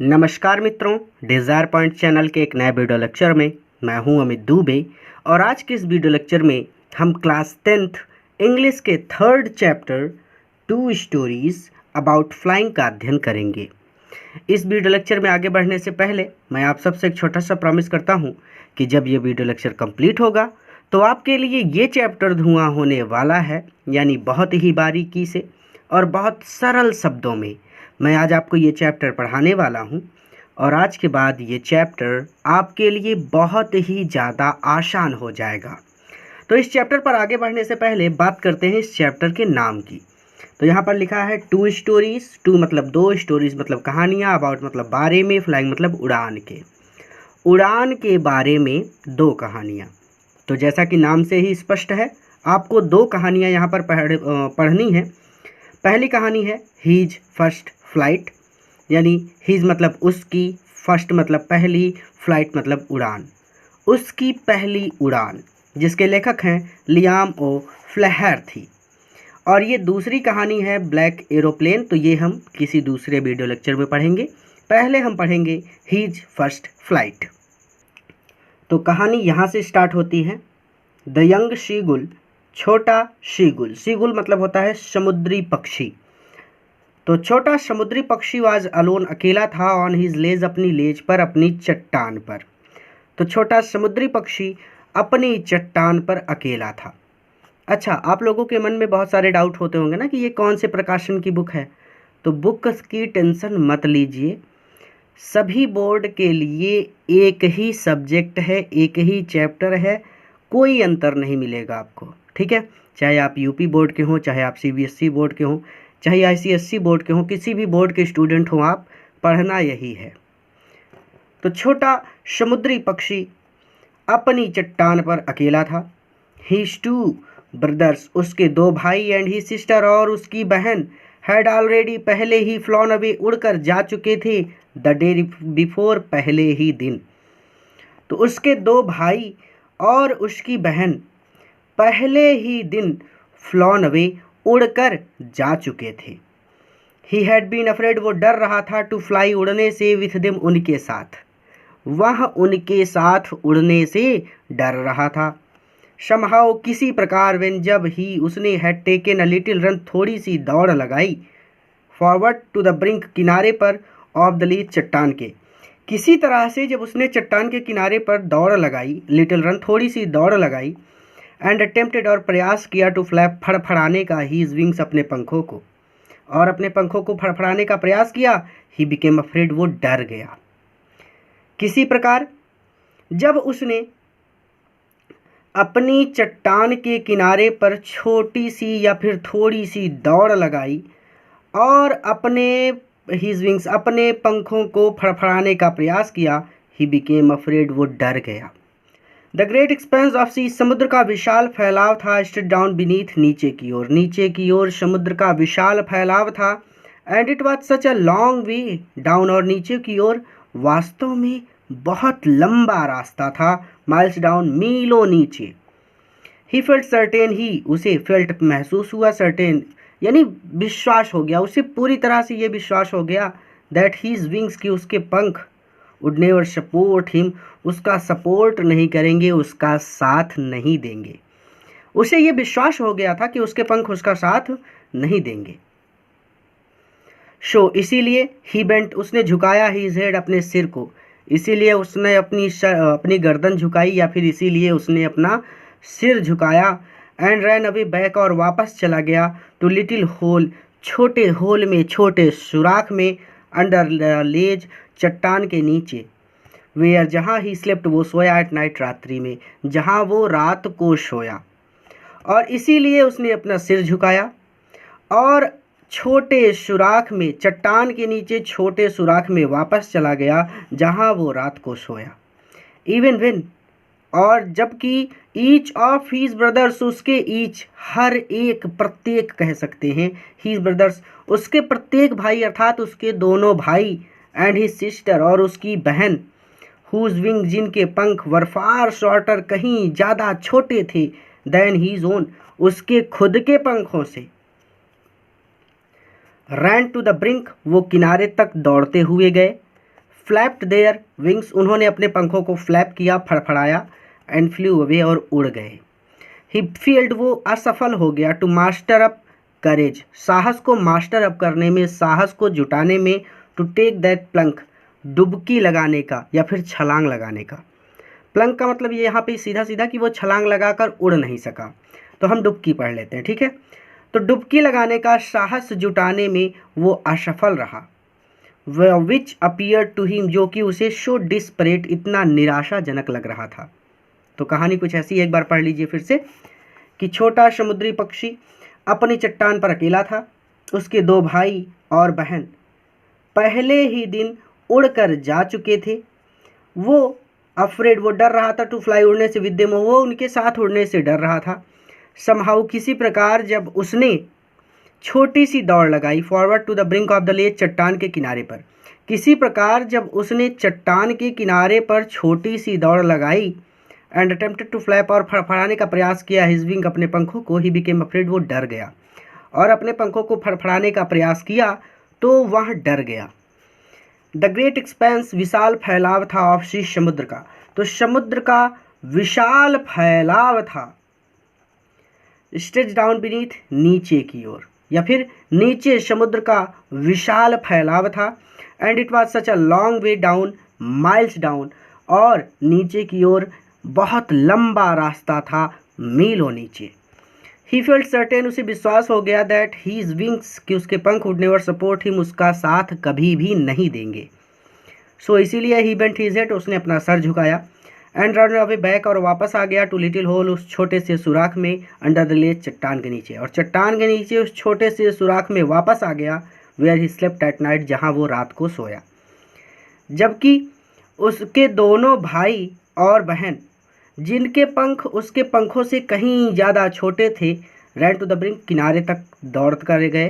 नमस्कार मित्रों, desire point channel के एक नए वीडियो लेक्चर में मैं हूं अमित दुबे। और आज के इस वीडियो लेक्चर में हम क्लास 10th इंग्लिश के third chapter 2 stories about flying का अध्ययन करेंगे। इस वीडियो लेक्चर में आगे बढ़ने से पहले मैं आप सबसे एक छोटा सा प्रॉमिस करता हूं कि जब ये वीडियो लेक्चर कंप्लीट होगा तो आपके लिए ये चैप्टर धुआं होने वाला है, यानी बहुत ही बारीकी से और बहुत सरल शब्दों में मैं आज आपको ये चैप्टर पढ़ाने वाला हूँ। और आज के बाद ये चैप्टर आपके लिए बहुत ही ज़्यादा आसान हो जाएगा। तो इस चैप्टर पर आगे बढ़ने से पहले बात करते हैं इस चैप्टर के नाम की। तो यहाँ पर लिखा है 2 स्टोरीज। 2 मतलब 2, स्टोरीज मतलब कहानियाँ, अबाउट मतलब बारे में, फ्लाइंग मतलब उड़ान के बारे में 2 कहानियाँ। तो जैसा कि नाम से ही स्पष्ट है, आपको 2 कहानियाँ यहाँ पर पढ़नी है। पहली कहानी है हीज फर्स्ट फ्लाइट, यानी हीज मतलब उसकी, फर्स्ट मतलब पहली, फ्लाइट मतलब उड़ान, उसकी पहली उड़ान, जिसके लेखक हैं लियाम ओ फ्लेहर्टी। और ये दूसरी कहानी है ब्लैक एरोप्लेन। तो ये हम किसी दूसरे वीडियो लेक्चर में पढ़ेंगे। पहले हम पढ़ेंगे हीज फर्स्ट फ्लाइट। तो कहानी यहाँ से स्टार्ट होती है। द यंग शीगुल, छोटा शीगुल, शीगुल मतलब होता है समुद्री पक्षी। तो छोटा समुद्री पक्षी वाज अलोन, अकेला था, ऑन हिज लेज, अपनी लेज पर, अपनी चट्टान पर। तो छोटा समुद्री पक्षी अपनी चट्टान पर अकेला था। अच्छा, आप लोगों के मन में बहुत सारे डाउट होते होंगे ना कि ये कौन से प्रकाशन की बुक है। तो बुक की टेंशन मत लीजिए, सभी बोर्ड के लिए एक ही सब्जेक्ट है, एक ही चैप्टर है, कोई अंतर नहीं मिलेगा आपको, ठीक है। चाहे आप यूपी बोर्ड के हों, चाहे आप सीबीएसई बोर्ड के हों, चाहे आईसीएसई बोर्ड के हों, किसी भी बोर्ड के स्टूडेंट हों, आप पढ़ना यही है। तो छोटा समुद्री पक्षी अपनी चट्टान पर अकेला था। हिज 2 ब्रदर्स, उसके 2 भाई, एंड ही सिस्टर, और उसकी बहन, हैड ऑलरेडी, पहले ही, फ्लॉन अवे, उड़कर जा चुके थे, द डे बिफोर, पहले ही दिन। तो उसके 2 भाई और उसकी बहन पहले ही दिन फ्लॉन अवे, उड़कर जा चुके थे। ही हैड बीन अफ्रेड, वो डर रहा था, टू फ्लाई, उड़ने से, विथ देम, उनके साथ, वह उनके साथ उड़ने से डर रहा था। समहाउ, किसी प्रकार, वेन, जब ही, उसने, had taken a little run, थोड़ी सी दौड़ लगाई, फॉरवर्ड टू द ब्रिंक, किनारे पर, ऑफ द लीज, चट्टान के, किसी तरह से जब उसने चट्टान के किनारे पर दौड़ लगाई, लिटिल रन, थोड़ी सी दौड़ लगाई, एंड अटेम्प्टेड, और प्रयास किया, टू फ्लैप, फड़फड़ाने का, हीज विंग्स, अपने पंखों को, और अपने पंखों को फड़फड़ाने का प्रयास किया, ही बिकेम अफ्रेड, वो डर गया। किसी प्रकार, जब उसने अपनी चट्टान के किनारे पर छोटी सी या फिर थोड़ी सी दौड़ लगाई और अपने हिज विंग्स, अपने पंखों को फड़फड़ाने का प्रयास किया, ही बिकेम अफ्रेड, वो डर गया। द ग्रेट एक्सपेंस ऑफ सी, समुद्र का विशाल फैलाव था, स्ट्रेट डाउन बीनीथ, नीचे की ओर, नीचे की ओर समुद्र का विशाल फैलाव था, and it was such a long way down, और नीचे की ओर वास्तव में बहुत लंबा रास्ता था, माइल्स डाउन, मीलों नीचे। ही फेल्ट सर्टेन, ही, उसे, फेल्ट महसूस हुआ, सर्टेन यानी विश्वास हो गया, उसे पूरी तरह से ये विश्वास हो गया, दैट हीज विंग्स, की उसके पंख, वुड नेवर सपोर्ट हिम, उसका सपोर्ट नहीं करेंगे, उसका साथ नहीं देंगे। उसे ये विश्वास हो गया था कि उसके पंख उसका साथ नहीं देंगे। शो, इसीलिए, ही बेंट, उसने झुकाया, हिज हेड, अपने सिर को, इसीलिए उसने अपनी गर्दन झुकाई, या फिर इसीलिए उसने अपना सिर झुकाया, एंड रैन अवे बैक, और वापस चला गया, टू लिटिल होल, छोटे होल में, छोटे सुराख में, अंडर लेज, चट्टान के नीचे, वेयर, जहाँ ही स्लेप्ट, वो सोया, एट नाइट, रात्रि में, जहाँ वो रात को सोया। और इसीलिए उसने अपना सिर झुकाया और छोटे सुराख में, चट्टान के नीचे छोटे सुराख में वापस चला गया, जहाँ वो रात को सोया। इवन वेन, और जबकि, ईच ऑफ हीज ब्रदर्स, उसके, ईच, हर एक, प्रत्येक कह सकते हैं, हीज ब्रदर्स, उसके प्रत्येक भाई, अर्थात उसके दोनों भाई, एंड हिज सिस्टर, और उसकी बहन, हुज विंग, जिनके पंख, वर फार शॉर्टर, कहीं ज़्यादा छोटे थे, देन हीज ओन, उसके खुद के पंखों से, रैन टू द ब्रिंक, वो किनारे तक दौड़ते हुए गए, फ्लैप्ड देयर विंग्स, उन्होंने अपने पंखों को फ्लैप किया, फड़फड़ाया, एंड फ्लू अवे, और उड़ गए। ही फील्ड, वो असफल हो गया, टू मास्टर अप करेज, साहस को मास्टर अप करने में, साहस को जुटाने में, टू टेक दैट प्लंक, डुबकी लगाने का या फिर छलांग लगाने का। प्लंक का मतलब ये यहाँ पे सीधा सीधा कि वो छलांग लगाकर उड़ नहीं सका, तो हम डुबकी पढ़ लेते हैं, ठीक है। तो डुबकी लगाने का साहस जुटाने में वो असफल रहा। विच अपीयर टू हिम, जो कि उसे शो डिस्परेट, इतना निराशाजनक लग रहा था। तो कहानी कुछ ऐसी, एक बार पढ़ लीजिए फिर से, कि छोटा समुद्री पक्षी अपनी चट्टान पर अकेला था। उसके 2 भाई और बहन पहले ही दिन उड़कर जा चुके थे। वो अफ्रेड, वो डर रहा था, टू फ्लाई, उड़ने से, विद देम, वो उनके साथ उड़ने से डर रहा था। समहाउ, किसी प्रकार, जब उसने छोटी सी दौड़ लगाई, forward to the brink of the lake, चट्टान के किनारे पर, किसी प्रकार जब उसने चट्टान के किनारे पर छोटी सी दौड़ लगाई, एंड अटेम्प्टेड टू फ्लैप, और फड़फड़ाने का प्रयास किया, हिज विंग, अपने पंखों को, ही बिकेम अफ्रेड, वो डर गया, और अपने पंखों को फड़फड़ाने का प्रयास किया तो वह डर गया। द ग्रेट एक्सपेंस, विशाल फैलाव था, ऑफ सी, समुद्र का, तो समुद्र का विशाल फैलाव था। स्ट्रेच डाउन बीनीथ, नीचे की ओर, या फिर नीचे समुद्र का विशाल फैलाव था। And it was such a long way down, miles down, और नीचे की ओर बहुत लंबा रास्ता था, मीलों नीचे। ही फेल्ट सर्टेन, उसे विश्वास हो गया, दैट हीज विंग्स, कि उसके पंख वुड नेवर सपोर्ट हिम, उसका साथ कभी भी नहीं देंगे। सो इसीलिए ही बेंट हिज हेड, उसने अपना सर झुकाया, एंड रन अवे बैक, और वापस आ गया, टू लिटिल होल, उस छोटे से सुराख में, अंडर द लेक, चट्टान के नीचे, और चट्टान के नीचे उस छोटे से सुराख में वापस आ गया, where he slept at night, जहाँ वो रात को सोया। जबकि उसके दोनों भाई और बहन, जिनके पंख उसके पंखों से कहीं ज़्यादा छोटे थे, रैन टू द ब्रिंक, किनारे तक दौड़ कर गए,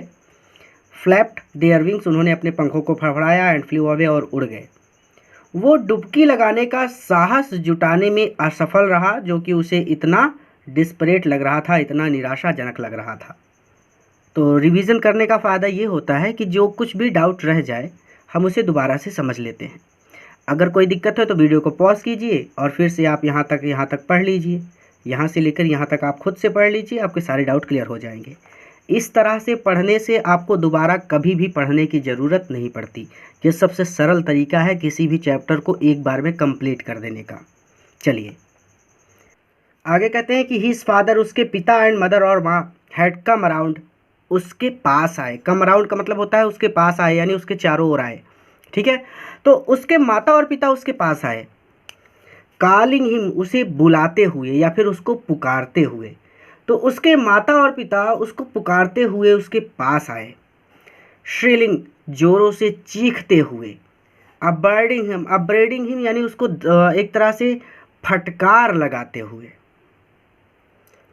फ्लैप्ड देयर विंग्स, उन्होंने अपने पंखों को फड़फड़ाया, एंड फ्लू अवे, और उड़ गए। वो डुबकी लगाने का साहस जुटाने में असफल रहा, जो कि उसे इतना डिस्परेट लग रहा था, इतना निराशाजनक लग रहा था। तो रिवीजन करने का फ़ायदा ये होता है कि जो कुछ भी डाउट रह जाए हम उसे दोबारा से समझ लेते हैं। अगर कोई दिक्कत हो तो वीडियो को पॉज कीजिए और फिर से आप यहाँ तक पढ़ लीजिए, यहाँ से लेकर यहाँ तक आप खुद से पढ़ लीजिए, आपके सारे डाउट क्लियर हो जाएंगे। इस तरह से पढ़ने से आपको दोबारा कभी भी पढ़ने की ज़रूरत नहीं पड़ती। ये सबसे सरल तरीका है किसी भी चैप्टर को एक बार में कंप्लीट कर देने का। चलिए आगे कहते हैं कि हिज फादर, उसके पिता, एंड मदर, और माँ, हैड कम अराउंड, उसके पास आए। कम अराउंड का मतलब होता है उसके पास आए, यानी उसके चारों ओर आए, ठीक है। तो उसके माता और पिता उसके पास आए, कॉलिंग हिम, उसे बुलाते हुए या फिर उसको पुकारते हुए। तो उसके माता और पिता उसको पुकारते हुए उसके पास आए। श्रीलिंग, जोरों से चीखते हुए। अपब्रेडिंग हिम, यानी उसको एक तरह से फटकार लगाते हुए।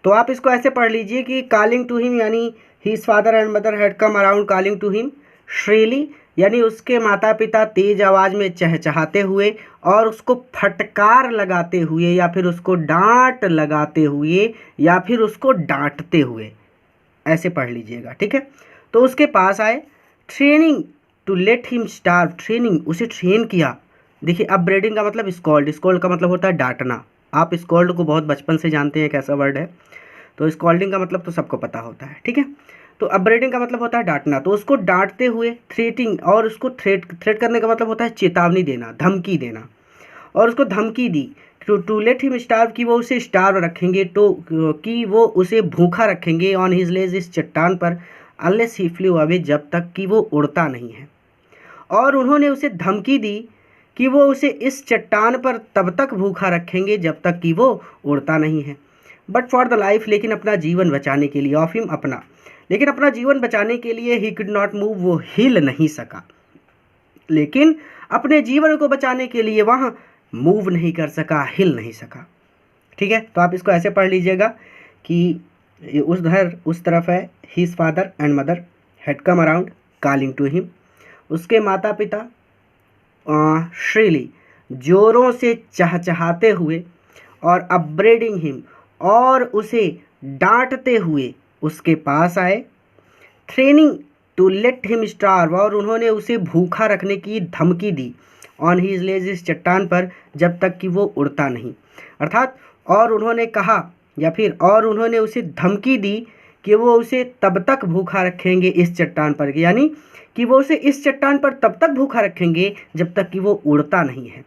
तो आप इसको ऐसे पढ़ लीजिए कि कॉलिंग टू हिम, यानी his father and mother had come around calling to him. श्रीली, यानी उसके माता पिता तेज आवाज़ में चहचहाते हुए और उसको फटकार लगाते हुए, या फिर उसको डांट लगाते हुए, या फिर उसको डांटते हुए, ऐसे पढ़ लीजिएगा, ठीक है। तो उसके पास आए। Training, to let him starve, training, उसे ट्रेन किया। देखिए अपब्रेडिंग का मतलब स्कॉल्ड, स्कॉल्ड का मतलब होता है डांटना। आप स्कॉल्ड को बहुत बचपन से जानते हैं कैसा वर्ड है, तो स्कॉल्डिंग का मतलब तो सबको पता होता है, ठीक है। तो अपब्रेडिंग का मतलब होता है डांटना, तो उसको डांटते हुए। थ्रेटिंग, और उसको थ्रेट करने का मतलब होता है चेतावनी देना, धमकी देना, और उसको धमकी दी। टू लेट हिम स्टार्व, कि वो उसे स्टार्व रखेंगे, तो कि वो उसे भूखा रखेंगे, ऑन हिज लेज, इस चट्टान पर, अनलेस ही फ्लू अवे, जब तक कि वो उड़ता नहीं है। और उन्होंने उसे धमकी दी कि वो उसे इस चट्टान पर तब तक भूखा रखेंगे जब तक कि वो उड़ता नहीं है। बट फॉर द लाइफ, लेकिन अपना जीवन बचाने के लिए, ऑफ हिम, अपना, लेकिन अपना जीवन बचाने के लिए, ही कुड नॉट मूव, वो हिल नहीं सका। लेकिन अपने जीवन को बचाने के लिए वह मूव नहीं कर सका, हिल नहीं सका, ठीक है। तो आप इसको ऐसे पढ़ लीजिएगा कि उस तरफ है, his father and mother had come around calling to him, उसके माता पिता श्रीली, जोरों से चहचहाते हुए, और अपब्रेडिंग हिम, और उसे डांटते हुए उसके पास आए। Training to let him starve, और उन्होंने उसे भूखा रखने की धमकी दी ऑन हीज लेज, इस चट्टान पर, जब तक कि वो उड़ता नहीं। अर्थात और उन्होंने कहा या फिर और उन्होंने उसे धमकी दी कि वो उसे तब तक भूखा रखेंगे इस चट्टान पर, यानी कि वो उसे इस चट्टान पर तब तक भूखा रखेंगे जब तक कि वो उड़ता नहीं है,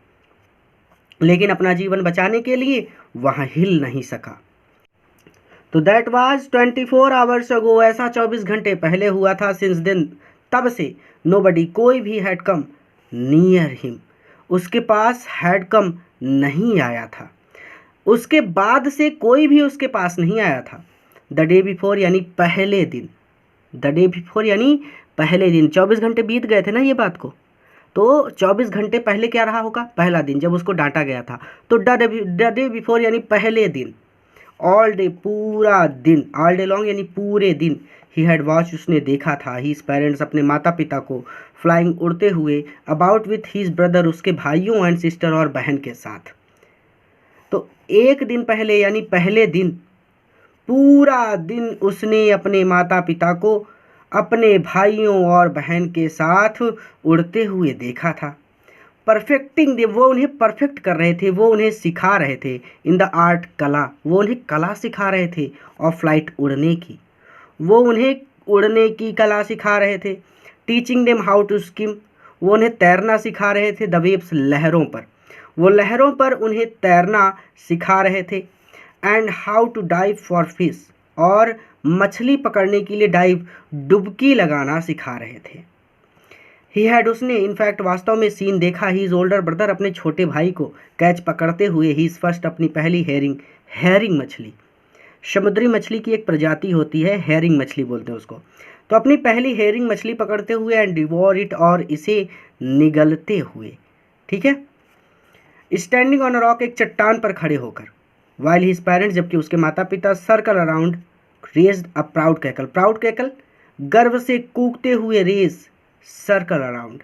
लेकिन अपना जीवन बचाने के लिए वहाँ हिल नहीं सका। तो दैट वाज 24 आवर्स अगो, ऐसा 24 घंटे पहले हुआ था। सिंस देन, तब से, नोबडी, कोई भी, हैड कम नियर हिम, उसके पास, हैड कम, नहीं आया था, उसके बाद से कोई भी उसके पास नहीं आया था। द डे बिफोर यानी पहले दिन, द डे बिफोर यानी पहले दिन, 24 घंटे बीत गए थे ना ये बात को, तो 24 घंटे पहले क्या रहा होगा, पहला दिन जब उसको डांटा गया था। तो द डे बिफोर यानी पहले दिन, ऑल डे पूरा दिन, ऑल डे लॉन्ग यानी पूरे दिन, ही हैड वॉच उसने देखा था, हीज पेरेंट्स अपने माता पिता को, फ्लाइंग उड़ते हुए, अबाउट विथ हीज ब्रदर उसके भाइयों एंड सिस्टर और बहन के साथ। तो एक दिन पहले यानी पहले दिन, पूरा दिन उसने अपने माता पिता को अपने भाइयों और बहन के साथ उड़ते हुए देखा था। परफेक्टिंग दे, वो उन्हें परफेक्ट कर रहे थे, वो उन्हें सिखा रहे थे। इन द आर्ट, कला, वो उन्हें कला सिखा रहे थे। और फ्लाइट, उड़ने की, वो उन्हें उड़ने की कला सिखा रहे थे। Teaching them how to skim, वो उन्हें तैरना सिखा रहे थे। द वेव्स, लहरों पर, वो लहरों पर उन्हें तैरना सिखा रहे थे। And how to dive for fish, और मछली पकड़ने के लिए डाइव, डुबकी लगाना सिखा रहे थे। ही हैड, उसने, इनफैक्ट वास्तव में, सीन देखा, ही इज ओल्डर ब्रदर, अपने छोटे भाई को कैच पकड़ते हुए, ही इज फर्स्ट, अपनी पहली हेरिंग, हेरिंग मछली, समुद्री मछली की एक प्रजाति होती है, हेरिंग मछली बोलते हैं उसको। तो अपनी पहली हेरिंग मछली पकड़ते हुए, एंड डिवोर इट, और इसे निगलते हुए, ठीक है। स्टैंडिंग ऑन अ रॉक, एक चट्टान पर खड़े होकर। वाइल हिज पेरेंट्स, जबकि उसके माता पिता, circle around, raised a proud cackle, proud cackle, गर्व से कूकते हुए, रेज, सर्कल अराउंड,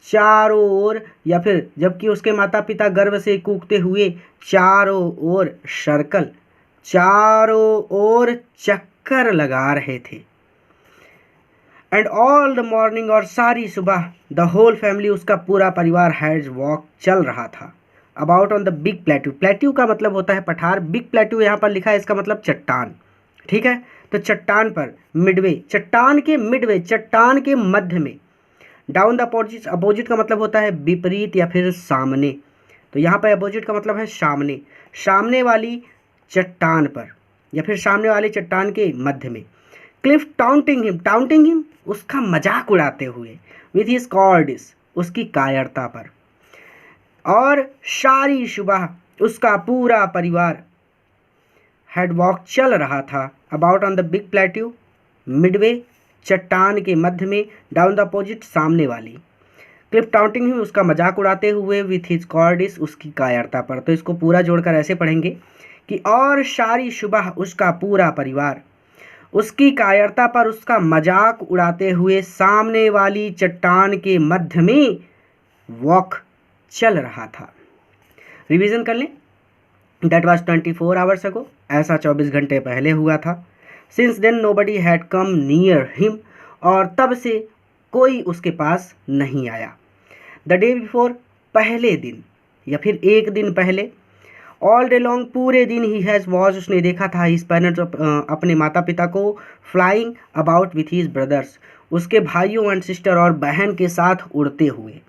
चारों ओर, या फिर जबकि उसके माता पिता गर्व से कूकते हुए चारों ओर, सर्कल, चारों ओर चक्कर लगा रहे थे। एंड ऑल द मॉर्निंग, और सारी सुबह, द होल फैमिली, उसका पूरा परिवार, हैज वॉक, चल रहा था। About on the big plateau, plateau का मतलब होता है पठार, बिग प्लेट्यू यहाँ पर लिखा है, इसका मतलब चट्टान, ठीक है। तो चट्टान पर, मिडवे, चट्टान के मिडवे, चट्टान के मध्य में। डाउन द अपोजिट, अपोजिट का मतलब होता है विपरीत या फिर सामने, तो यहाँ पर अपोजिट का मतलब है सामने, सामने वाली चट्टान पर या फिर सामने वाली चट्टान के मध्य में। क्लिफ टाउंटिंग हिम, टाउंटिंग हिम, उसका मजाक उड़ाते हुए, विथ हिज कॉर्डिस, उसकी कायरता पर। और सारी सुबह उसका पूरा परिवार, हैड वॉक, चल रहा था। About on the big plateau, Midway, चट्टान के मध्य में। डाउन द अपोजिट, सामने वाली। क्लिफ टाउंटिंग ही, उसका मजाक उड़ाते हुए, विथ हिज कॉर्डिस, उसकी कायरता पर। तो इसको पूरा जोड़कर ऐसे पढ़ेंगे कि और सारी सुबह उसका पूरा परिवार उसकी कायरता पर उसका मजाक उड़ाते हुए सामने वाली चट्टान के मध्य में वॉक, चल रहा था। रिवीजन कर लें। दैट वाज 24 आवर्स अगो, ऐसा 24 घंटे पहले हुआ था। Since then nobody had come near him, और तब से कोई उसके पास नहीं आया। द डे बिफोर, पहले दिन या फिर एक दिन पहले। ऑल डे लॉन्ग, पूरे दिन। ही हैज़ वॉच, उसने देखा था, हिज पेरेंट्स, अपने माता पिता को, flying about with his brothers, उसके भाइयों एंड सिस्टर और बहन के साथ उड़ते हुए।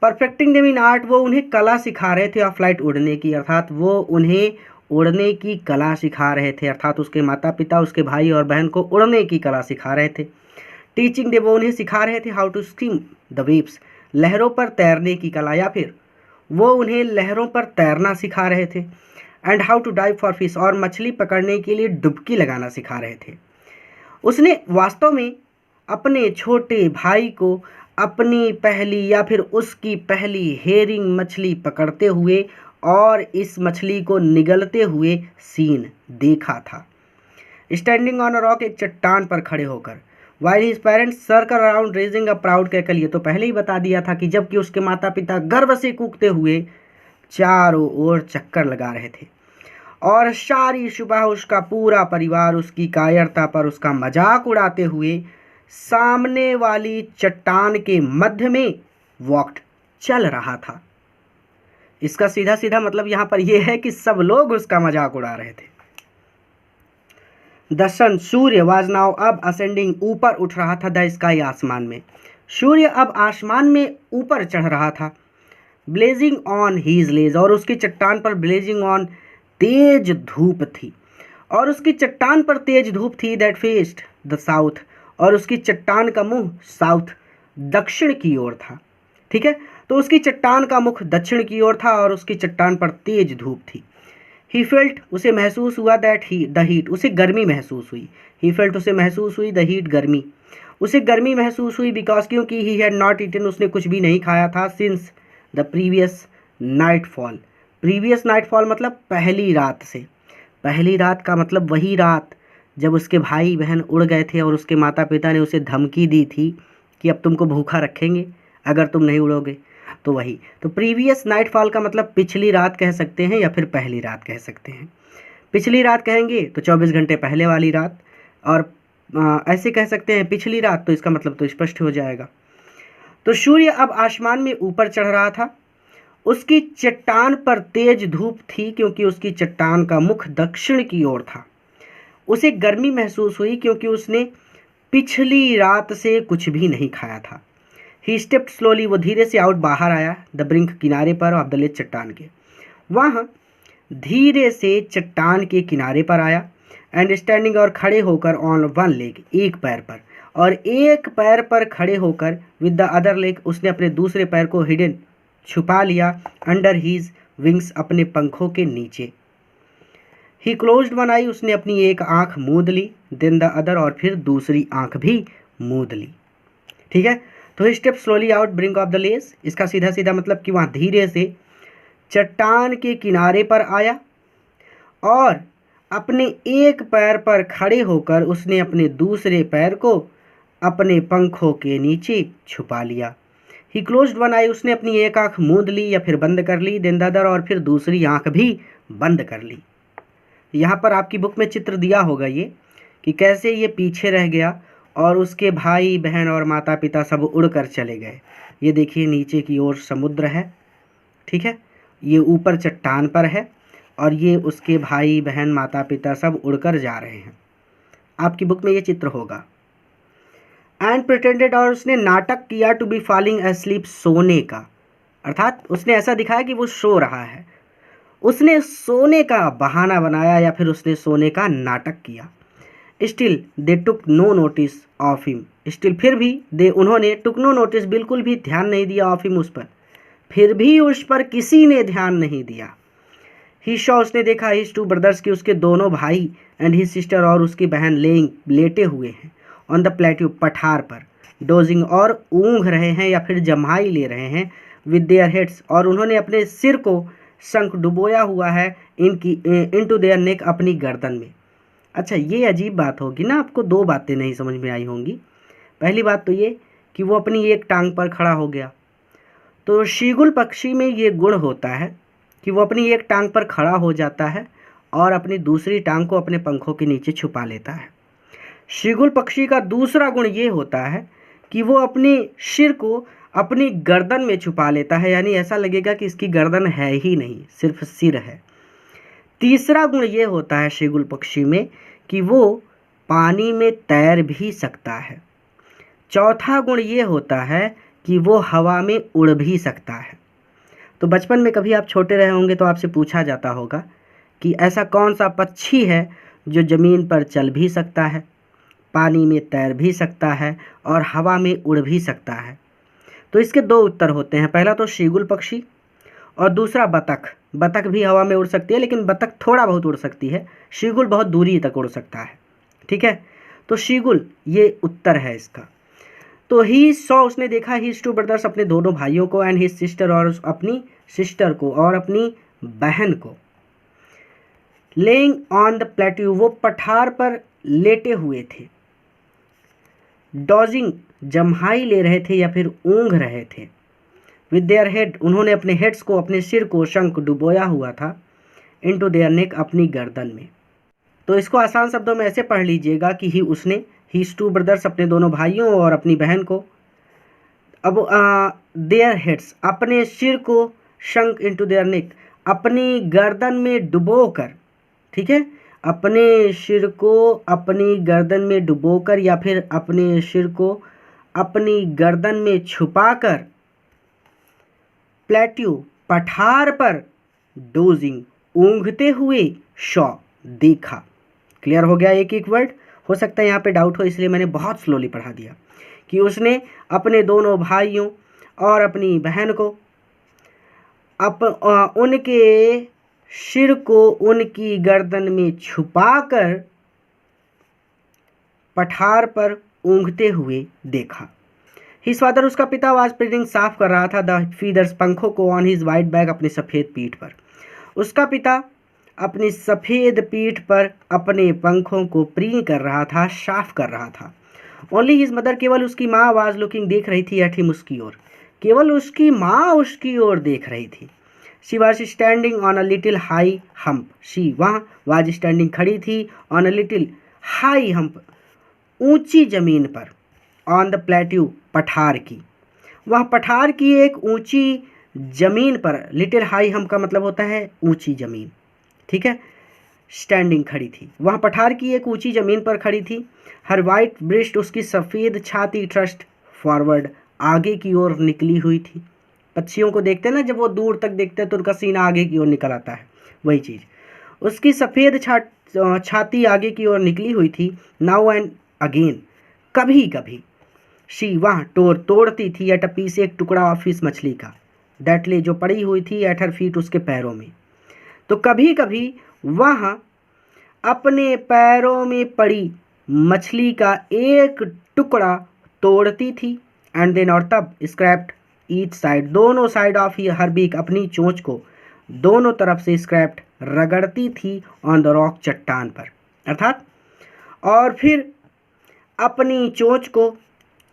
परफेक्टिंग देम इन आर्ट, वो उन्हें कला सिखा रहे थे, और फ्लाइट, उड़ने की, अर्थात वो उन्हें उड़ने की कला सिखा रहे थे, अर्थात उसके माता पिता उसके भाई और बहन को उड़ने की कला सिखा रहे थे। टीचिंग दे, वो उन्हें सिखा रहे थे, how to skim the waves, लहरों पर तैरने की कला, या फिर वो उन्हें लहरों पर तैरना सिखा रहे थे। And how to dive for fish, और मछली पकड़ने के लिए डुबकी लगाना सिखा रहे थे। उसने वास्तव में अपने छोटे भाई को अपनी पहली या फिर उसकी पहली हेरिंग मछली पकड़ते हुए और इस मछली को निगलते हुए सीन देखा था। स्टैंडिंग ऑन अ रॉक, एक चट्टान पर खड़े होकर। While his parents circle around raising a proud cackle, ये तो पहले ही बता दिया था कि जबकि उसके माता पिता गर्व से कूकते हुए चारों ओर चक्कर लगा रहे थे। और सारी सुबह उसका पूरा परिवार उसकी कायरता पर उसका मजाक उड़ाते हुए सामने वाली चट्टान के मध्य में वॉक्ड, चल रहा था। इसका सीधा सीधा मतलब यहाँ पर यह है कि सब लोग उसका मजाक उड़ा रहे थे। द सन, सूर्य, वाज नाउ अब असेंडिंग, ऊपर उठ रहा था, द स्काई, आसमान में। सूर्य अब आसमान में ऊपर चढ़ रहा था। ब्लेजिंग ऑन हीज लेज, और उसकी चट्टान पर ब्लेजिंग ऑन, तेज धूप थी, और उसकी चट्टान पर तेज धूप थी। दैट फेस्ड द साउथ, और उसकी चट्टान का मुंह साउथ, दक्षिण की ओर था। ठीक है, तो उसकी चट्टान का मुख दक्षिण की ओर था और उसकी चट्टान पर तेज धूप थी। ही फेल्ट, उसे महसूस हुआ, दैट द हीट, उसे गर्मी महसूस हुई। ही फेल्ट, उसे महसूस हुई, द हीट, गर्मी, उसे गर्मी महसूस हुई। बिकॉज, क्योंकि ही हैड नॉट ईटन, उसने कुछ भी नहीं खाया था। Since the previous nightfall, previous nightfall मतलब पहली रात से। पहली रात का मतलब वही रात जब उसके भाई बहन उड़ गए थे और उसके माता पिता ने उसे धमकी दी थी कि अब तुमको भूखा रखेंगे अगर तुम नहीं उड़ोगे, तो वही। तो प्रीवियस नाइटफॉल का मतलब पिछली रात कह सकते हैं या फिर पहली रात कह सकते हैं। पिछली रात कहेंगे तो 24 घंटे पहले वाली रात, और ऐसे कह सकते हैं पिछली रात, तो इसका मतलब तो स्पष्ट हो जाएगा। तो सूर्य अब आसमान में ऊपर चढ़ रहा था। उसकी चट्टान पर तेज धूप थी क्योंकि उसकी चट्टान का मुख दक्षिण की ओर था। उसे गर्मी महसूस हुई क्योंकि उसने पिछली रात से कुछ भी नहीं खाया था। ही स्टेप्ड स्लोली, वो धीरे से आउट, बाहर आया। द ब्रिंक, किनारे पर, ऑफ द लेक, चट्टान के। वहाँ धीरे से चट्टान के किनारे पर आया। एंड स्टैंडिंग, और खड़े होकर, ऑन वन लेग, एक पैर पर, और एक पैर पर खड़े होकर, विद द अदर लेग, उसने अपने दूसरे पैर को हिडन, छुपा लिया, अंडर हीज विंग्स, अपने पंखों के नीचे। ही क्लोज्ड वन आई, उसने अपनी एक आंख मूंद ली। देन द अदर, और फिर दूसरी आंख भी मूंद ली। ठीक है, तो he step slowly out, brink of the less, इसका सीधा सीधा मतलब कि वहाँ धीरे से चट्टान के किनारे पर आया और अपने एक पैर पर खड़े होकर उसने अपने दूसरे पैर को अपने पंखों के नीचे छुपा लिया। ही क्लोज्ड वन आई, उसने अपनी एक आंख मूंद ली या फिर बंद कर ली। देन द अदर, और फिर दूसरी आंख भी बंद कर ली। यहाँ पर आपकी बुक में चित्र दिया होगा ये कि कैसे ये पीछे रह गया और उसके भाई बहन और माता पिता सब उड़कर चले गए। ये देखिए नीचे की ओर समुद्र है, ठीक है, ये ऊपर चट्टान पर है और ये उसके भाई बहन माता पिता सब उड़कर जा रहे हैं। आपकी बुक में ये चित्र होगा। एंड प्रिटेंडेड, और उसने नाटक किया, टू बी फॉलिंग एस्लीप, सोने का, अर्थात उसने ऐसा दिखाया कि वो सो रहा है। उसने सोने का बहाना बनाया या फिर उसने सोने का नाटक किया। Still they took no notice of him, still, फिर भी, दे, उन्होंने, टुक नो नोटिस, बिल्कुल भी ध्यान नहीं दिया, ऑफ हिम, उस पर, फिर भी उस पर किसी ने ध्यान नहीं दिया। ही शॉ, उसने देखा, हिज टू ब्रदर्स, की उसके दोनों भाई, एंड हिज सिस्टर, और उसकी बहन, लेइंग, लेटे हुए हैं, ऑन द प्लेट्यू, पठार पर, डोजिंग, और ऊँघ रहे हैं या फिर जम्हाई ले रहे हैं, विद देयर हेड्स, और उन्होंने अपने सिर को संक, डुबोया हुआ है, इनटू देयर नेक, अपनी गर्दन में। अच्छा, ये अजीब बात होगी ना, आपको दो बातें नहीं समझ में आई होंगी। पहली बात तो ये कि वो अपनी एक टांग पर खड़ा हो गया। तो शीगुल पक्षी में ये गुण होता है कि वो अपनी एक टांग पर खड़ा हो जाता है और अपनी दूसरी टांग को अपने पंखों के नीचे छुपा लेता है। शीगुल पक्षी का दूसरा गुण ये होता है कि वो अपने सिर को अपनी गर्दन में छुपा लेता है, यानी ऐसा लगेगा कि इसकी गर्दन है ही नहीं, सिर्फ सिर है। तीसरा गुण ये होता है शीगुल पक्षी में कि वो पानी में तैर भी सकता है। चौथा गुण ये होता है कि वो हवा में उड़ भी सकता है। तो बचपन में कभी आप छोटे रहे होंगे तो आपसे पूछा जाता होगा कि ऐसा कौन सा पक्षी है जो ज़मीन पर चल भी सकता है, पानी में तैर भी सकता है और हवा में उड़ भी सकता है। तो इसके दो उत्तर होते हैं, पहला तो शीगुल पक्षी और दूसरा बतख। बतख भी हवा में उड़ सकती है लेकिन बतख थोड़ा बहुत उड़ सकती है, शीगुल बहुत दूरी तक उड़ सकता है। ठीक है, तो शीगुल ये उत्तर है इसका। तो ही सॉ, उसने देखा, हिज टू ब्रदर्स, अपने दोनों भाइयों को, एंड हिज सिस्टर, और अपनी सिस्टर को और अपनी बहन को, लेइंग ऑन द प्लेट्यू, वो पठार पर लेटे हुए थे, डॉजिंग, जम्हाई ले रहे थे या फिर ऊँघ रहे थे, विद देयर हेड, उन्होंने अपने हेड्स को, अपने सिर को, शंक, डुबोया हुआ था, इनटू देयर नेक, अपनी गर्दन में। तो इसको आसान शब्दों में ऐसे पढ़ लीजिएगा कि ही, उसने, हीज टू ब्रदर्स, अपने दोनों भाइयों और अपनी बहन को। अब देयर हेड्स, अपने सिर को, शंक इनटू देयर नेक, अपनी गर्दन में डुबोकर, ठीक है, अपने सिर को अपनी गर्दन में डुबोकर या फिर अपने सिर को अपनी गर्दन में छुपाकर, प्लेट्यू, पठार पर, डोजिंग, ऊँघते हुए, शॉ, देखा। क्लियर हो गया एक एक वर्ड? हो सकता है यहाँ पे डाउट हो, इसलिए मैंने बहुत स्लोली पढ़ा दिया कि उसने अपने दोनों भाइयों और अपनी बहन को उनके सिर को उनकी गर्दन में छुपाकर पठार पर ऊँघते हुए देखा। हिज फादर, उसका पिता, वाज प्रीडिंग, साफ कर रहा था, द फीदर्स, पंखों को, ऑन हिज वाइट बैक, अपनी सफ़ेद पीठ पर। उसका पिता अपनी सफ़ेद पीठ पर अपने पंखों को प्री कर रहा था, साफ कर रहा था। ओनली हिज मदर, केवल उसकी माँ, वाज लुकिंग, देख रही थी, एट हिम, उसकी ओर, केवल उसकी माँ उसकी ओर देख रही थी। She was standing on a little high hump, she, वहाँ, वाज स्टैंडिंग, खड़ी थी, on a little high hump, ऊंची जमीन पर, ऑन द प्लेट्यू, पठार की, वह पठार की एक ऊंची जमीन पर, लिटिल हाई हम्प का मतलब होता है ऊंची जमीन, ठीक है, स्टैंडिंग, खड़ी थी, वह पठार की एक ऊंची जमीन पर खड़ी थी। हर वाइट ब्रेस्ट, उसकी सफ़ेद छाती, ट्रस्ट फॉरवर्ड, आगे की ओर निकली हुई थी। पक्षियों को देखते हैं ना, जब वो दूर तक देखते हैं तो उनका सीना आगे की ओर निकल आता है, वही चीज़, उसकी सफ़ेद छाती आगे की ओर निकली हुई थी। नाउ एंड अगेन, कभी कभी, शी, वहाँ, तोड़ती थी, एट अ पीस, एक टुकड़ा ऑफ फिश, मछली का, दैट ले, जो पड़ी हुई थी, एट हर फीट, उसके पैरों में। तो कभी कभी वह अपने पैरों में पड़ी मछली का एक टुकड़ा तोड़ती थी, एंड देन, और तब, स्क्रैप्ड ईच साइड, दोनों साइड ऑफ हर बीक, अपनी चोंच को दोनों तरफ से स्क्रैप्ड, रगड़ती थी, ऑन द रॉक, चट्टान पर, अर्थात, और फिर अपनी चोंच को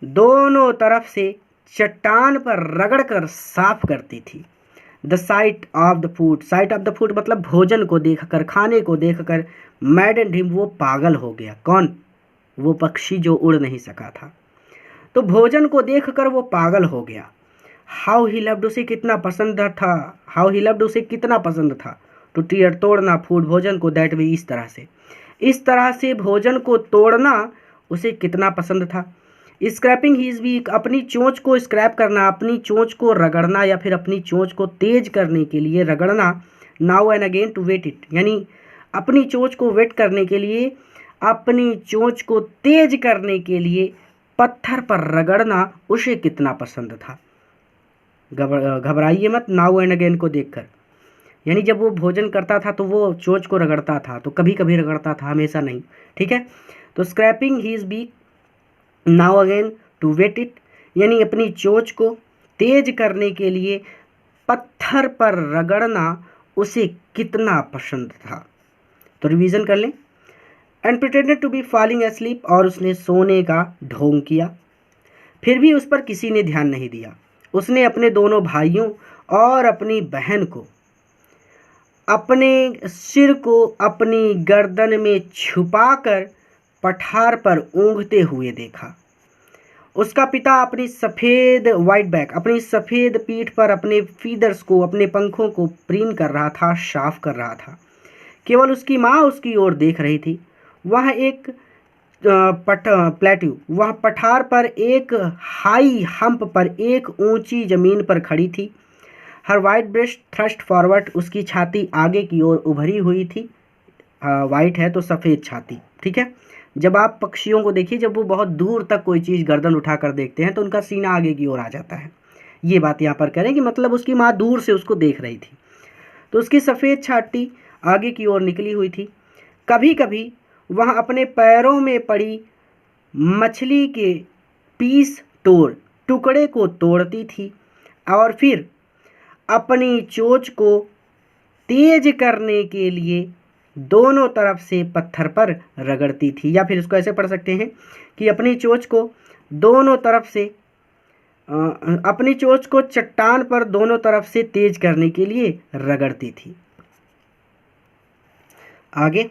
दोनों तरफ से चट्टान पर रगड़कर साफ करती थी। The site of the food, site of the food मतलब भोजन को देखकर, खाने को देखकर, मैडेंड हिम, वो पागल हो गया। कौन? वो पक्षी जो उड़ नहीं सका था। तो भोजन को देखकर वो पागल हो गया। हाउ ही लव्ड, उसे कितना पसंद था, हाउ ही लव्ड, उसे कितना पसंद था, टू टीयर, तोड़ना, फूड, भोजन को, दैट वे, इस तरह से भोजन को तोड़ना उसे कितना पसंद था। स्क्रैपिंग हीज वीक, अपनी चोंच को स्क्रैप करना, अपनी चोंच को रगड़ना या फिर अपनी चोंच को तेज करने के लिए रगड़ना। Now and again, to whet it, यानी अपनी चोंच को वेट करने के लिए, अपनी चोंच को तेज करने के लिए पत्थर पर रगड़ना उसे कितना पसंद था। घबराइए मत नाउ एंड अगेन को देखकर, यानी जब वो भोजन करता था तो वो चोंच को रगड़ता था, तो कभी कभी रगड़ता था, हमेशा नहीं, ठीक है। तो scraping his beak, now again, to whet it, यानी अपनी चोंच को तेज करने के लिए पत्थर पर रगड़ना उसे कितना पसंद था। तो रिवीजन कर लें। And pretended to be falling asleep, और उसने सोने का ढोंग किया, फिर भी उस पर किसी ने ध्यान नहीं दिया। उसने अपने दोनों भाइयों और अपनी बहन को अपने सिर को अपनी गर्दन में छुपाकर पठार पर ऊँघते हुए देखा। उसका पिता अपनी सफ़ेद वाइट बैक, अपनी सफ़ेद पीठ पर अपने फीदर्स को, अपने पंखों को प्रीन कर रहा था, साफ कर रहा था। केवल उसकी माँ उसकी ओर देख रही थी। वह एक प्लेट्यू, वह पठार पर एक हाई हम्प पर, एक ऊंची ज़मीन पर खड़ी थी। हर वाइट ब्रेस्ट थ्रस्ट फॉरवर्ड, उसकी छाती आगे की ओर उभरी हुई थी। वाइट है तो सफ़ेद छाती, ठीक है। जब आप पक्षियों को देखिए, जब वो बहुत दूर तक कोई चीज़ गर्दन उठाकर देखते हैं तो उनका सीना आगे की ओर आ जाता है। ये बात यहाँ पर करें कि मतलब उसकी माँ दूर से उसको देख रही थी, तो उसकी सफ़ेद छाती आगे की ओर निकली हुई थी। कभी कभी वह अपने पैरों में पड़ी मछली के पीस टुकड़े को तोड़ती थी, और फिर अपनी चोंच को तेज करने के लिए दोनों तरफ से पत्थर पर रगड़ती थी। या फिर इसको ऐसे पढ़ सकते हैं कि अपनी चोंच को दोनों तरफ से अपनी चोंच को चट्टान पर दोनों तरफ से तेज करने के लिए रगड़ती थी। आगे,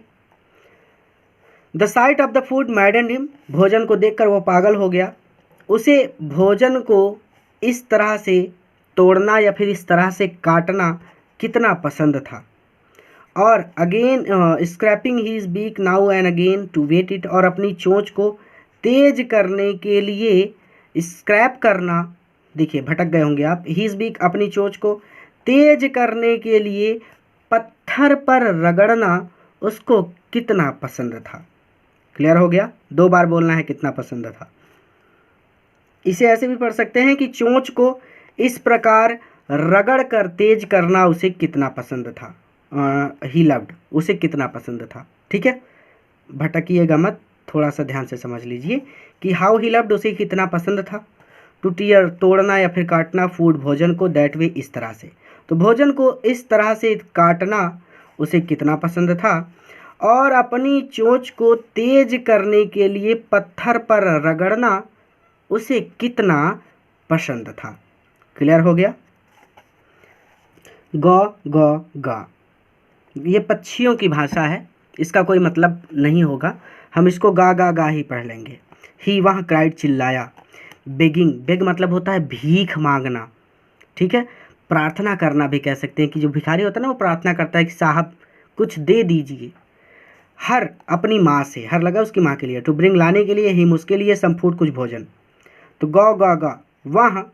the site of the food मैडेंड him, भोजन को देखकर वो पागल हो गया। उसे भोजन को इस तरह से तोड़ना या फिर इस तरह से काटना कितना पसंद था। और again scraping his beak now and again to whet it, और अपनी चोंच को तेज करने के लिए स्क्रैप करना, देखिए भटक गए होंगे आप, हीज बीक अपनी चोंच को तेज करने के लिए पत्थर पर रगड़ना उसको कितना पसंद था। क्लियर हो गया? 2 बार बोलना है कितना पसंद था। इसे ऐसे भी पढ़ सकते हैं कि चोंच को इस प्रकार रगड़ कर तेज करना उसे कितना पसंद था। ही लव्ड, उसे कितना पसंद था। ठीक है, भटकिएगा मत, थोड़ा सा ध्यान से समझ लीजिए कि हाउ ही लव्ड, उसे कितना पसंद था। टू टीयर, तोड़ना या फिर काटना, फूड, भोजन को, दैट वे, इस तरह से। तो भोजन को इस तरह से काटना उसे कितना पसंद था, और अपनी चोंच को तेज करने के लिए पत्थर पर रगड़ना उसे कितना पसंद था। क्लियर हो गया? गौ गौ गा, ये पक्षियों की भाषा है, इसका कोई मतलब नहीं होगा, हम इसको गा गा गा ही पढ़ लेंगे। ही, वह, क्राइड, चिल्लाया। बेगिंग, बेग मतलब होता है भीख मांगना। ठीक है, प्रार्थना करना भी कह सकते हैं कि जो भिखारी होता है ना वो प्रार्थना करता है कि साहब कुछ दे दीजिए। हर, अपनी माँ से, हर लगा उसकी माँ के लिए। टू ब्रिंग, लाने के लिए। हिम, उसके लिए। सम फूड, कुछ भोजन। तो गौ गा गा, वह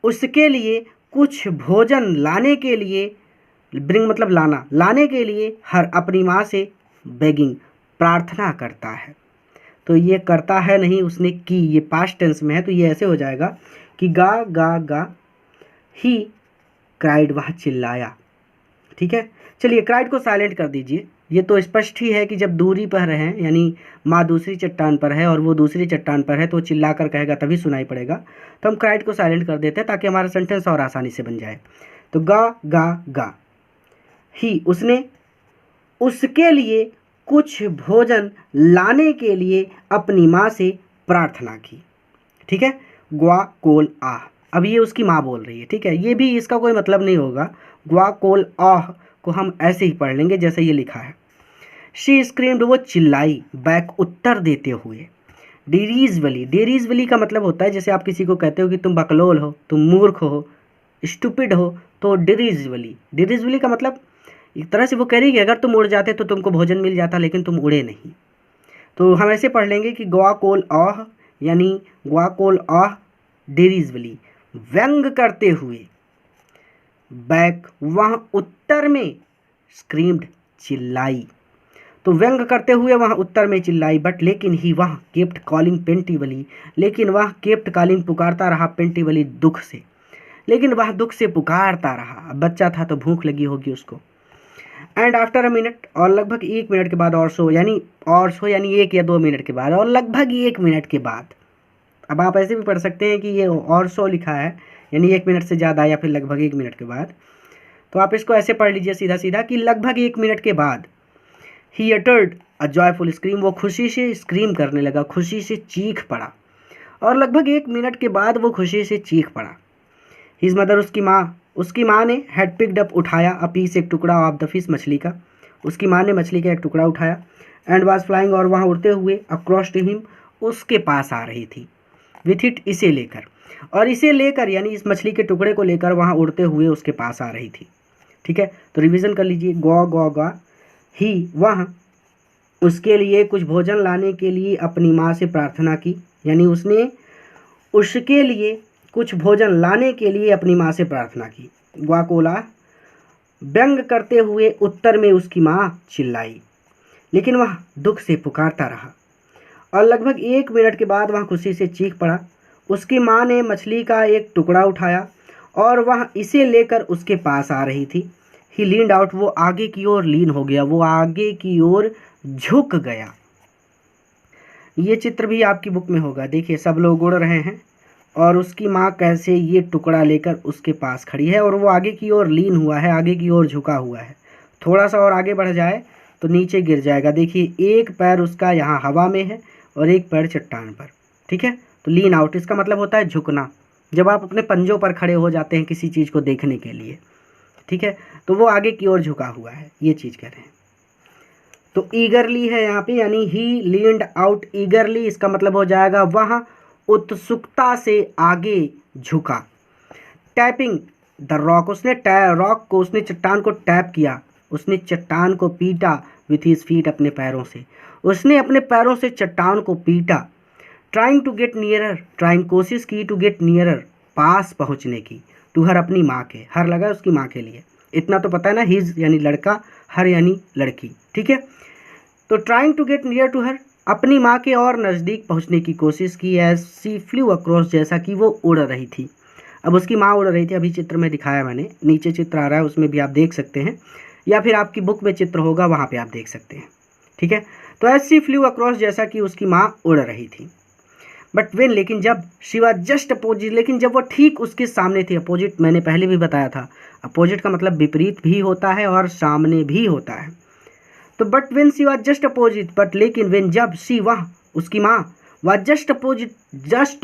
उसके लिए कुछ भोजन लाने के लिए, ब्रिंग मतलब लाना, लाने के लिए, हर, अपनी माँ से, बेगिंग, प्रार्थना करता है। तो ये करता है नहीं, उसने की, ये पास्ट टेंस में है, तो ये ऐसे हो जाएगा कि गा गा गा, ही क्राइड, वह चिल्लाया। ठीक है, चलिए क्राइड को साइलेंट कर दीजिए। ये तो स्पष्ट ही है कि जब दूरी पर हैं, यानी माँ दूसरी चट्टान पर है और वो दूसरी चट्टान पर है, तो चिल्ला कर कहेगा तभी सुनाई पड़ेगा। तो हम क्राइड को साइलेंट कर देते हैं ताकि हमारा सेंटेंस और आसानी से बन जाए। तो गा गा गा, ही, उसने उसके लिए कुछ भोजन लाने के लिए अपनी माँ से प्रार्थना की। ठीक है, ग्वा कोल आह, अब ये उसकी माँ बोल रही है। ठीक है, ये भी इसका कोई मतलब नहीं होगा। ग्वा कोल आह को हम ऐसे ही पढ़ लेंगे जैसे ये लिखा है। शी स्क्रीम्ड, वो चिल्लाई। बैक, उत्तर देते हुए। डेरीजवली, डेरीजवली का मतलब होता है जैसे आप किसी को कहते हो कि तुम बकलोल हो, तुम मूर्ख हो, स्टूपिड हो, तो डेरीजवली, डेरीजवली का मतलब एक तरह से वो कह रही है कि अगर तुम उड़ जाते तो तुमको भोजन मिल जाता, लेकिन तुम उड़े नहीं। तो हम ऐसे पढ़ लेंगे कि ग्वा कोल आह, यानी ग्वा कोल आह डेरीजवली, व्यंग करते हुए। बैक, वह उत्तर में। स्क्रीम्ड, चिल्लाई। तो व्यंग करते हुए वह उत्तर में चिल्लाई। बट, लेकिन ही, वह केप्ट कॉलिंग पेंटिवली, लेकिन वह केप्ट कॉलिंग, पुकारता रहा, पेंटिवली, दुख से। लेकिन वह दुख से पुकारता रहा। अब बच्चा था तो भूख लगी होगी उसको। एंड आफ्टर अ मिनट, और लगभग 1 मिनट के बाद, और सो यानी 1 या 2 मिनट के बाद, और लगभग 1 मिनट के बाद। अब आप ऐसे भी पढ़ सकते हैं कि ये और सो लिखा है यानी 1 मिनट से ज़्यादा या फिर लगभग 1 मिनट के बाद। तो आप इसको ऐसे पढ़ लीजिए सीधा सीधा कि लगभग 1 मिनट के बाद। He uttered a joyful scream, वो खुशी से स्क्रीम करने लगा, खुशी से चीख पड़ा। और लगभग 1 मिनट के बाद वो खुशी से चीख पड़ा। हिज मदर, उसकी माँ ने, हैड पिक्ड अप, उठाया, अ पीस, एक टुकड़ा, ऑफ द फिश, मछली का। उसकी माँ ने मछली का एक टुकड़ा उठाया। एंड वाज फ्लाइंग, और वहाँ उड़ते हुए, अक्रॉस टू हिम, उसके पास आ रही थी। विथ इट, इसे लेकर, और इसे लेकर यानी इस मछली के टुकड़े को लेकर वहाँ उड़ते हुए उसके पास आ रही थी। ठीक है, तो रिवीजन कर लीजिए। गौ गौ गा, ही, वह उसके लिए कुछ भोजन लाने के लिए अपनी माँ से प्रार्थना की, यानी उसने उसके लिए कुछ भोजन लाने के लिए अपनी माँ से प्रार्थना की। ग्वाकोला, व्यंग करते हुए उत्तर में उसकी माँ चिल्लाई, लेकिन वह दुख से पुकारता रहा। और लगभग 1 मिनट के बाद वह खुशी से चीख पड़ा। उसकी माँ ने मछली का एक टुकड़ा उठाया और वह इसे लेकर उसके पास आ रही थी। ही लीन्ड आउट, वो आगे की ओर लीन हो गया, वो आगे की ओर झुक गया। ये चित्र भी आपकी बुक में होगा। देखिए सब लोग उड़ रहे हैं और उसकी माँ कैसे ये टुकड़ा लेकर उसके पास खड़ी है और वो आगे की ओर लीन हुआ है, आगे की ओर झुका हुआ है। थोड़ा सा और आगे बढ़ जाए तो नीचे गिर जाएगा। देखिए एक पैर उसका यहाँ हवा में है और एक पैर चट्टान पर। ठीक है, तो लीन आउट इसका मतलब होता है झुकना, जब आप अपने पंजों पर खड़े हो जाते हैं किसी चीज़ को देखने के लिए। ठीक है, तो वो आगे की ओर झुका हुआ है, ये चीज़ कह रहे हैं। तो ईगरली है यहाँ पे, यानी ही लीन्ड आउट ईगरली, इसका मतलब हो जाएगा वह उत्सुकता से आगे झुका। टैपिंग द रॉक, उसने रॉक को, उसने चट्टान को टैप किया, उसने चट्टान को पीटा विथ हिज फीट, अपने पैरों से, उसने अपने पैरों से चट्टान को पीटा। Trying to get nearer, trying कोशिश की, टू गेट नियरर पास पहुंचने की, टू हर अपनी माँ के, हर लगा उसकी माँ के लिए, इतना तो पता है ना, हिज यानी लड़का, हर यानी लड़की, ठीक है। तो trying to get near to her, अपनी माँ के और नज़दीक पहुंचने की कोशिश की। एज सी फ्लू अक्रॉस, जैसा कि वो उड़ रही थी। अब उसकी माँ उड़ रही थी, अभी चित्र में दिखाया मैंने, नीचे चित्र आ रहा है उसमें भी आप देख सकते हैं, या फिर आपकी बुक में चित्र होगा वहाँ पे आप देख सकते हैं, ठीक है। तो एज सी फ्लू अक्रॉस, जैसा कि उसकी माँ उड़ रही थी। बट वेन, लेकिन जब, शी वाज जस्ट अपोजिट, लेकिन जब वो ठीक उसके सामने थी। अपोजिट मैंने पहले भी बताया था, अपोजिट का मतलब विपरीत भी होता है और सामने भी होता है। तो but when she was just opposite, but लेकिन वेन जब, शी वह उसकी माँ, वाज जस्ट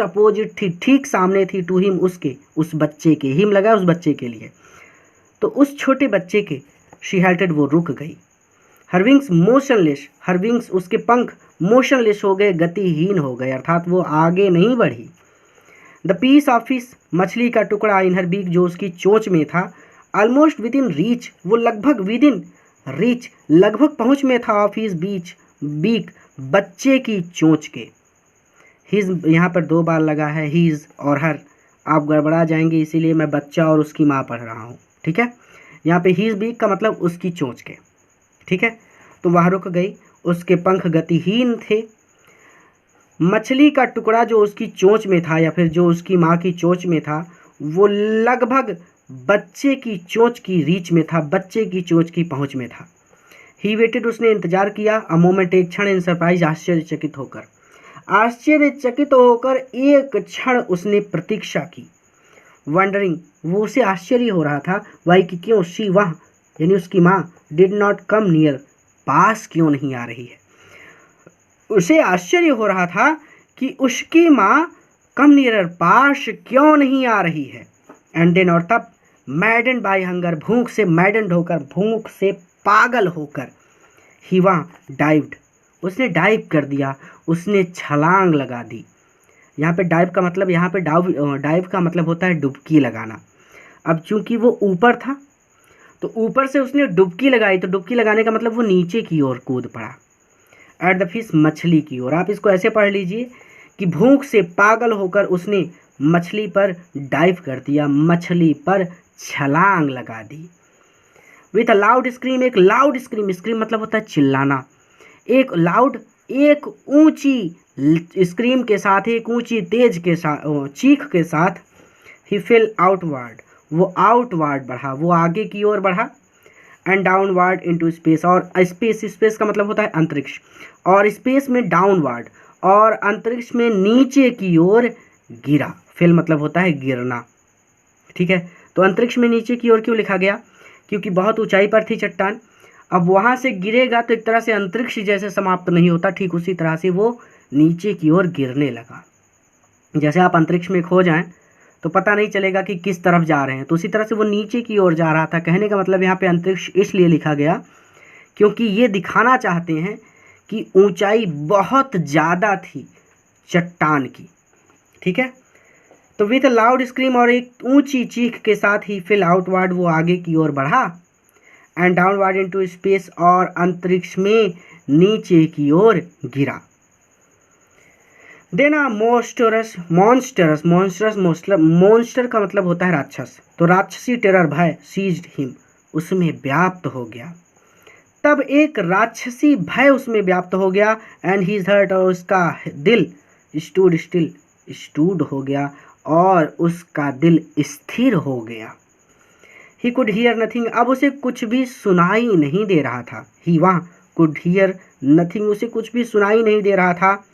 अपोजिट थी, ठीक सामने थी, टू हिम उसके, उस बच्चे के, हिम लगा उस बच्चे के लिए, तो उस छोटे बच्चे के, शी halted, वो रुक गई। हर विंग्स मोशनलेस, हर विंग्स उसके पंख मोशनलेस हो गए, गतिहीन हो गए, अर्थात वो आगे नहीं बढ़ी। द पीस ऑफ फिश, मछली का टुकड़ा, इन हर बीक, जो उसकी चोंच में था, ऑलमोस्ट विद इन रीच, वो लगभग विद इन रीच, लगभग पहुंच में था, ऑफ हिज बीक, बच्चे की चोंच के। हिज यहाँ पर 2 बार लगा है, हिज और हर, आप गड़बड़ा जाएंगे, इसीलिए मैं बच्चा और उसकी माँ पढ़ रहा हूँ, ठीक है। यहाँ पे हिज बीक का मतलब उसकी चोंच के, ठीक है। तो वह रुक गई, उसके पंख गतिहीन थे। मछली का टुकड़ा जो उसकी चोंच में था, या फिर जो उसकी माँ की चोंच में था, वो लगभग बच्चे की चोंच की रीच में था, बच्चे की चोंच की पहुंच में था। ही वेटेड, उसने इंतजार किया, अ मोमेंट, एक क्षण, इन सरप्राइज, आश्चर्यचकित होकर, आश्चर्यचकित होकर एक क्षण उसने प्रतीक्षा की। वंडरिंग, वो उसे आश्चर्य हो रहा था, वाई कि क्यों, शी वह यानी उसकी माँ, डिड नॉट कम नियर, पास क्यों नहीं आ रही है। उसे आश्चर्य हो रहा था कि उसकी माँ कम नियर, पास क्यों नहीं आ रही है। एंड देन, और तब, मैडन बाय हंगर, भूख से मैडन होकर, भूख से पागल होकर, ही वहाँ डाइव्ड, उसने डाइव कर दिया, उसने छलांग लगा दी। यहाँ पे डाइव का मतलब, यहाँ पे डाइव का मतलब होता है डुबकी लगाना। अब चूंकि वो ऊपर था, तो ऊपर से उसने डुबकी लगाई, तो डुबकी लगाने का मतलब वो नीचे की ओर कूद पड़ा। एट द फिश, मछली की ओर। आप इसको ऐसे पढ़ लीजिए कि भूख से पागल होकर उसने मछली पर डाइव कर दिया, मछली पर छलांग लगा दी। विथ अ लाउड स्क्रीम, एक लाउड स्क्रीम, स्क्रीम मतलब होता है चिल्लाना, एक लाउड, एक ऊंची स्क्रीम के साथ, एक ऊंची तेज के साथ, चीख के साथ, ही फेल आउटवर्ड, वो आउटवर्ड बढ़ा, वो आगे की ओर बढ़ा। एंड डाउनवर्ड इनटू स्पेस, और स्पेस का मतलब होता है अंतरिक्ष, और स्पेस में डाउनवर्ड, और अंतरिक्ष में नीचे की ओर गिरा। फेल मतलब होता है गिरना, ठीक है। तो अंतरिक्ष में नीचे की ओर क्यों लिखा गया, क्योंकि बहुत ऊंचाई पर थी चट्टान। अब वहाँ से गिरेगा तो एक तरह से अंतरिक्ष जैसे समाप्त नहीं होता, ठीक उसी तरह से वो नीचे की ओर गिरने लगा। जैसे आप अंतरिक्ष में खो जाएं तो पता नहीं चलेगा कि किस तरफ जा रहे हैं, तो उसी तरह से वो नीचे की ओर जा रहा था। कहने का मतलब यहाँ पे अंतरिक्ष इसलिए लिखा गया क्योंकि ये दिखाना चाहते हैं कि ऊंचाई बहुत ज़्यादा थी चट्टान की, ठीक है। तो विथ लाउड स्क्रीम, और एक ऊंची चीख के साथ ही फिल आउटवर्ड, वो आगे की ओर बढ़ा। एंड डाउनवर्ड इनटू स्पेस, और अंतरिक्ष में नीचे की ओर गिरा। देना मॉन्स्टर का मतलब होता है राक्षस, तो राक्षसी टेरर, भय, सीज्ड हिम, उसमें व्याप्त हो गया। तब एक राक्षसी भय उसमें व्याप्त हो गया। एंड हीज हर्ट, और उसका दिल स्टूड हो गया, और उसका दिल स्थिर हो गया। ही कुड हियर नथिंग, अब उसे कुछ भी सुनाई नहीं दे रहा था। ही वहाँ कुड हियर नथिंग, उसे कुछ भी सुनाई नहीं दे रहा था।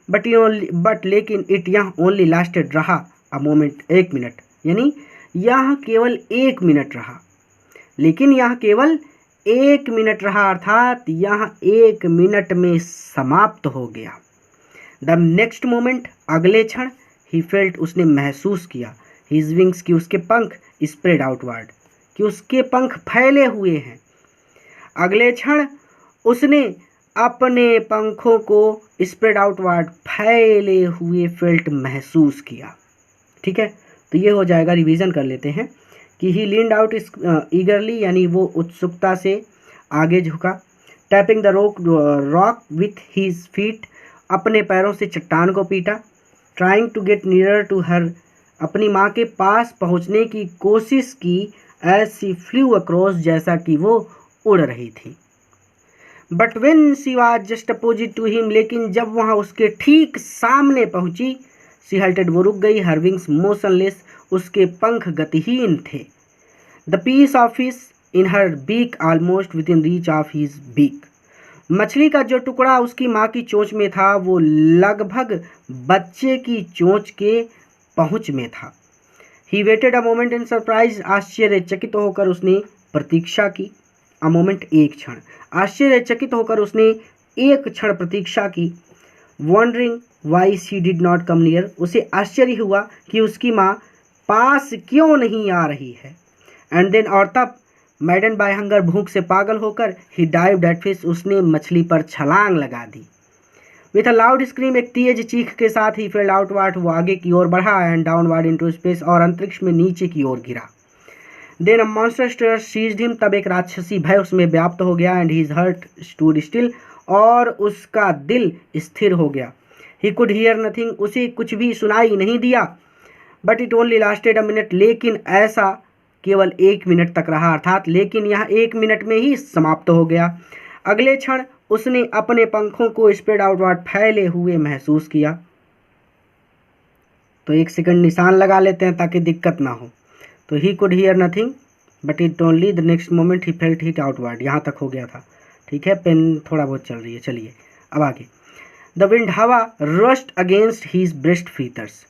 बट लेकिन इट यह ओनली लास्टेड, रहा अ मोमेंट, 1 मिनट, यानी यह केवल 1 मिनट रहा, लेकिन यह केवल 1 मिनट रहा, अर्थात यह 1 मिनट में समाप्त हो गया। द नेक्स्ट मोमेंट, अगले क्षण, ही फेल्ट, उसने महसूस किया, हिज विंग्स, की उसके पंख, स्प्रेड आउटवर्ड, कि उसके पंख फैले हुए हैं। अगले क्षण उसने अपने पंखों को स्प्रेड आउटवर्ड फैले हुए फेल्ट महसूस किया। ठीक है, तो ये हो जाएगा, रिवीजन कर लेते हैं कि ही लीन्ड आउट ईगरली, यानी वो उत्सुकता से आगे झुका। Tapping the rock with his feet, अपने पैरों से चट्टान को पीटा। Trying to get nearer to her, अपनी माँ के पास पहुँचने की कोशिश की। एज सी फ्लू अक्रॉस, जैसा कि वो उड़ रही थी। But when she was just opposite to him, लेकिन जब वहाँ उसके ठीक सामने पहुँची, सी हल्टेड, वो रुक गई। हर विंग्स मोशनलेस, उसके पंख गतिहीन थे। The piece of fish in her beak almost within reach of his beak, मछली का जो टुकड़ा उसकी माँ की चोंच में था वो लगभग बच्चे की चोंच के पहुँच में था। He waited a moment in surprise, आश्चर्यचकित होकर उसने प्रतीक्षा की। अ मोमेंट, एक क्षण, आश्चर्यचकित होकर उसने एक क्षण प्रतीक्षा की। Wondering why she did not come near, उसे आश्चर्य हुआ कि उसकी माँ पास क्यों नहीं आ रही है। एंड देन, और तब, मैडन बाय हंगर, भूख से पागल होकर, ही डाइव्ड एट फिश, उसने मछली पर छलांग लगा दी। विथ अ लाउड स्क्रीम, एक तेज चीख के साथ ही फेल्ड आउटवर्ड, वो आगे की ओर बढ़ा। एंड डाउनवर्ड इनटू स्पेस, और अंतरिक्ष में नीचे की ओर गिरा। Then a monstrous seized him, तब एक राक्षसी भय उसमें व्याप्त हो गया। And his heart stood still, और उसका दिल स्थिर हो गया। ही कुड हियर नथिंग, उसे कुछ भी सुनाई नहीं दिया। But it only lasted a minute, लेकिन ऐसा केवल 1 मिनट तक रहा, अर्थात लेकिन यह 1 मिनट में ही समाप्त हो गया। अगले क्षण उसने अपने पंखों को स्प्रेड आउटवर्ड फैले हुए महसूस किया। तो 1 सेकंड निशान लगा लेते हैं ताकि दिक्कत ना हो। तो he could hear nothing but it only the next moment he felt hit outward, यहाँ तक हो गया था। ठीक है, पेन थोड़ा बहुत चल रही है। चलिए अब आगे। द विंड, हवा, रस्ट अगेंस्ट हीज ब्रेस्ट फीटर्स,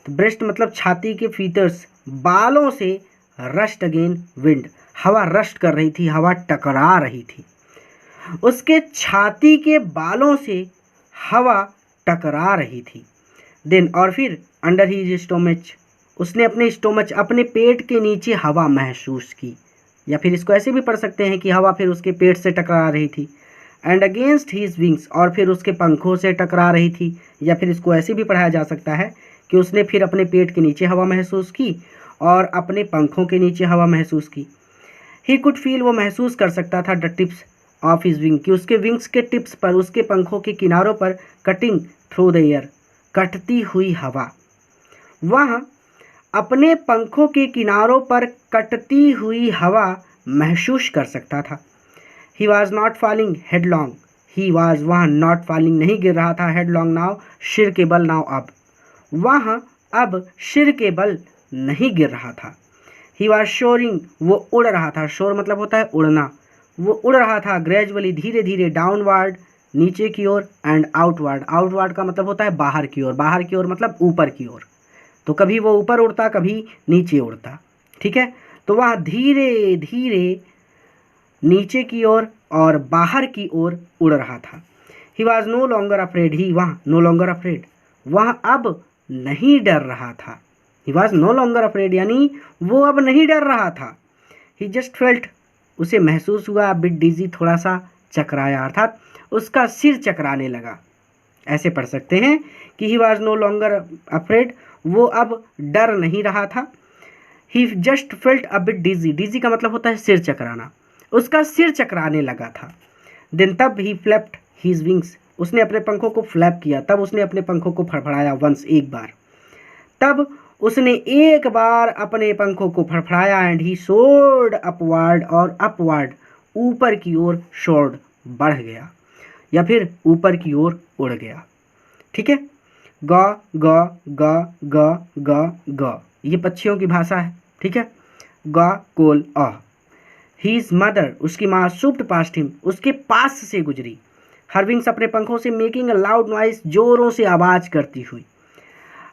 तो ब्रेस्ट मतलब छाती के, फीटर्स बालों से, रस्ट अगेन विंड, हवा रस्ट कर रही थी, हवा टकरा रही थी। उसके छाती के बालों से हवा टकरा रही थी। देन, और फिर, अंडर हीज स्टोमच, उसने अपने स्टोमच, अपने पेट के नीचे हवा महसूस की। या फिर इसको ऐसे भी पढ़ सकते हैं कि हवा फिर उसके पेट से टकरा रही थी। एंड अगेंस्ट हीज विंग्स, और फिर उसके पंखों से टकरा रही थी। या फिर इसको ऐसे भी पढ़ाया जा सकता है कि उसने फिर अपने पेट के नीचे हवा महसूस की और अपने पंखों के नीचे हवा महसूस की। ही कुड फील, वो महसूस कर सकता था, the tips of his wing, कि उसके विंग्स के टिप्स पर, उसके पंखों के किनारों पर, कटिंग थ्रू द एयर, कटती हुई हवा। वह अपने पंखों के किनारों पर कटती हुई हवा महसूस कर सकता था। He was not falling headlong, he was, वह नॉट फॉलिंग, नहीं गिर रहा था, हेडलॉन्ग नाव, सिर के बल, नाव अब, वह अब सिर के बल नहीं गिर रहा था। ही वॉज शोरिंग, वो उड़ रहा था, शोर मतलब होता है उड़ना, वो उड़ रहा था, ग्रेजुअली, धीरे धीरे, डाउनवर्ड, नीचे की ओर, एंड आउटवर्ड, आउटवर्ड का मतलब होता है बाहर की ओर, बाहर की ओर मतलब ऊपर की ओर। तो कभी वो ऊपर उड़ता, कभी नीचे उड़ता। ठीक है, तो वह धीरे धीरे नीचे की ओर और बाहर की ओर उड़ रहा था। He was no longer afraid, he, वह, नो लॉन्गर अफ्रेड, वह अब नहीं डर रहा था। He was no longer afraid, यानी वो अब नहीं डर रहा था। ही जस्ट फेल्ट, उसे महसूस हुआ, बिट डिजी, थोड़ा सा चकराया, अर्थात उसका सिर चकराने लगा। ऐसे पढ़ सकते हैं कि he was no longer afraid, वो अब डर नहीं रहा था। He just felt a bit dizzy, dizzy का मतलब होता है सिर चकराना, उसका सिर चकराने लगा था। देन, तब, ही फ्लैप्ड हीज विंग्स, उसने अपने पंखों को फ्लैप किया, तब उसने अपने पंखों को फड़फड़ाया, वंस, एक बार, तब उसने एक बार अपने पंखों को फड़फड़ाया। एंड ही सोर्ड अपवर्ड, और अपवर्ड, ऊपर की ओर, सोर्ड, बढ़ गया, या फिर ऊपर की ओर उड़ गया। ठीक है, ग ग ग ग ग ग, ये पक्षियों की भाषा है। ठीक है, ग कोल अ। हीज मदर, उसकी माँ, सूप्ड पास्ट हिम, उसके पास से गुजरी। हर विंग्स, अपने पंखों से, मेकिंग अ लाउड नॉइस, जोरों से आवाज करती हुई,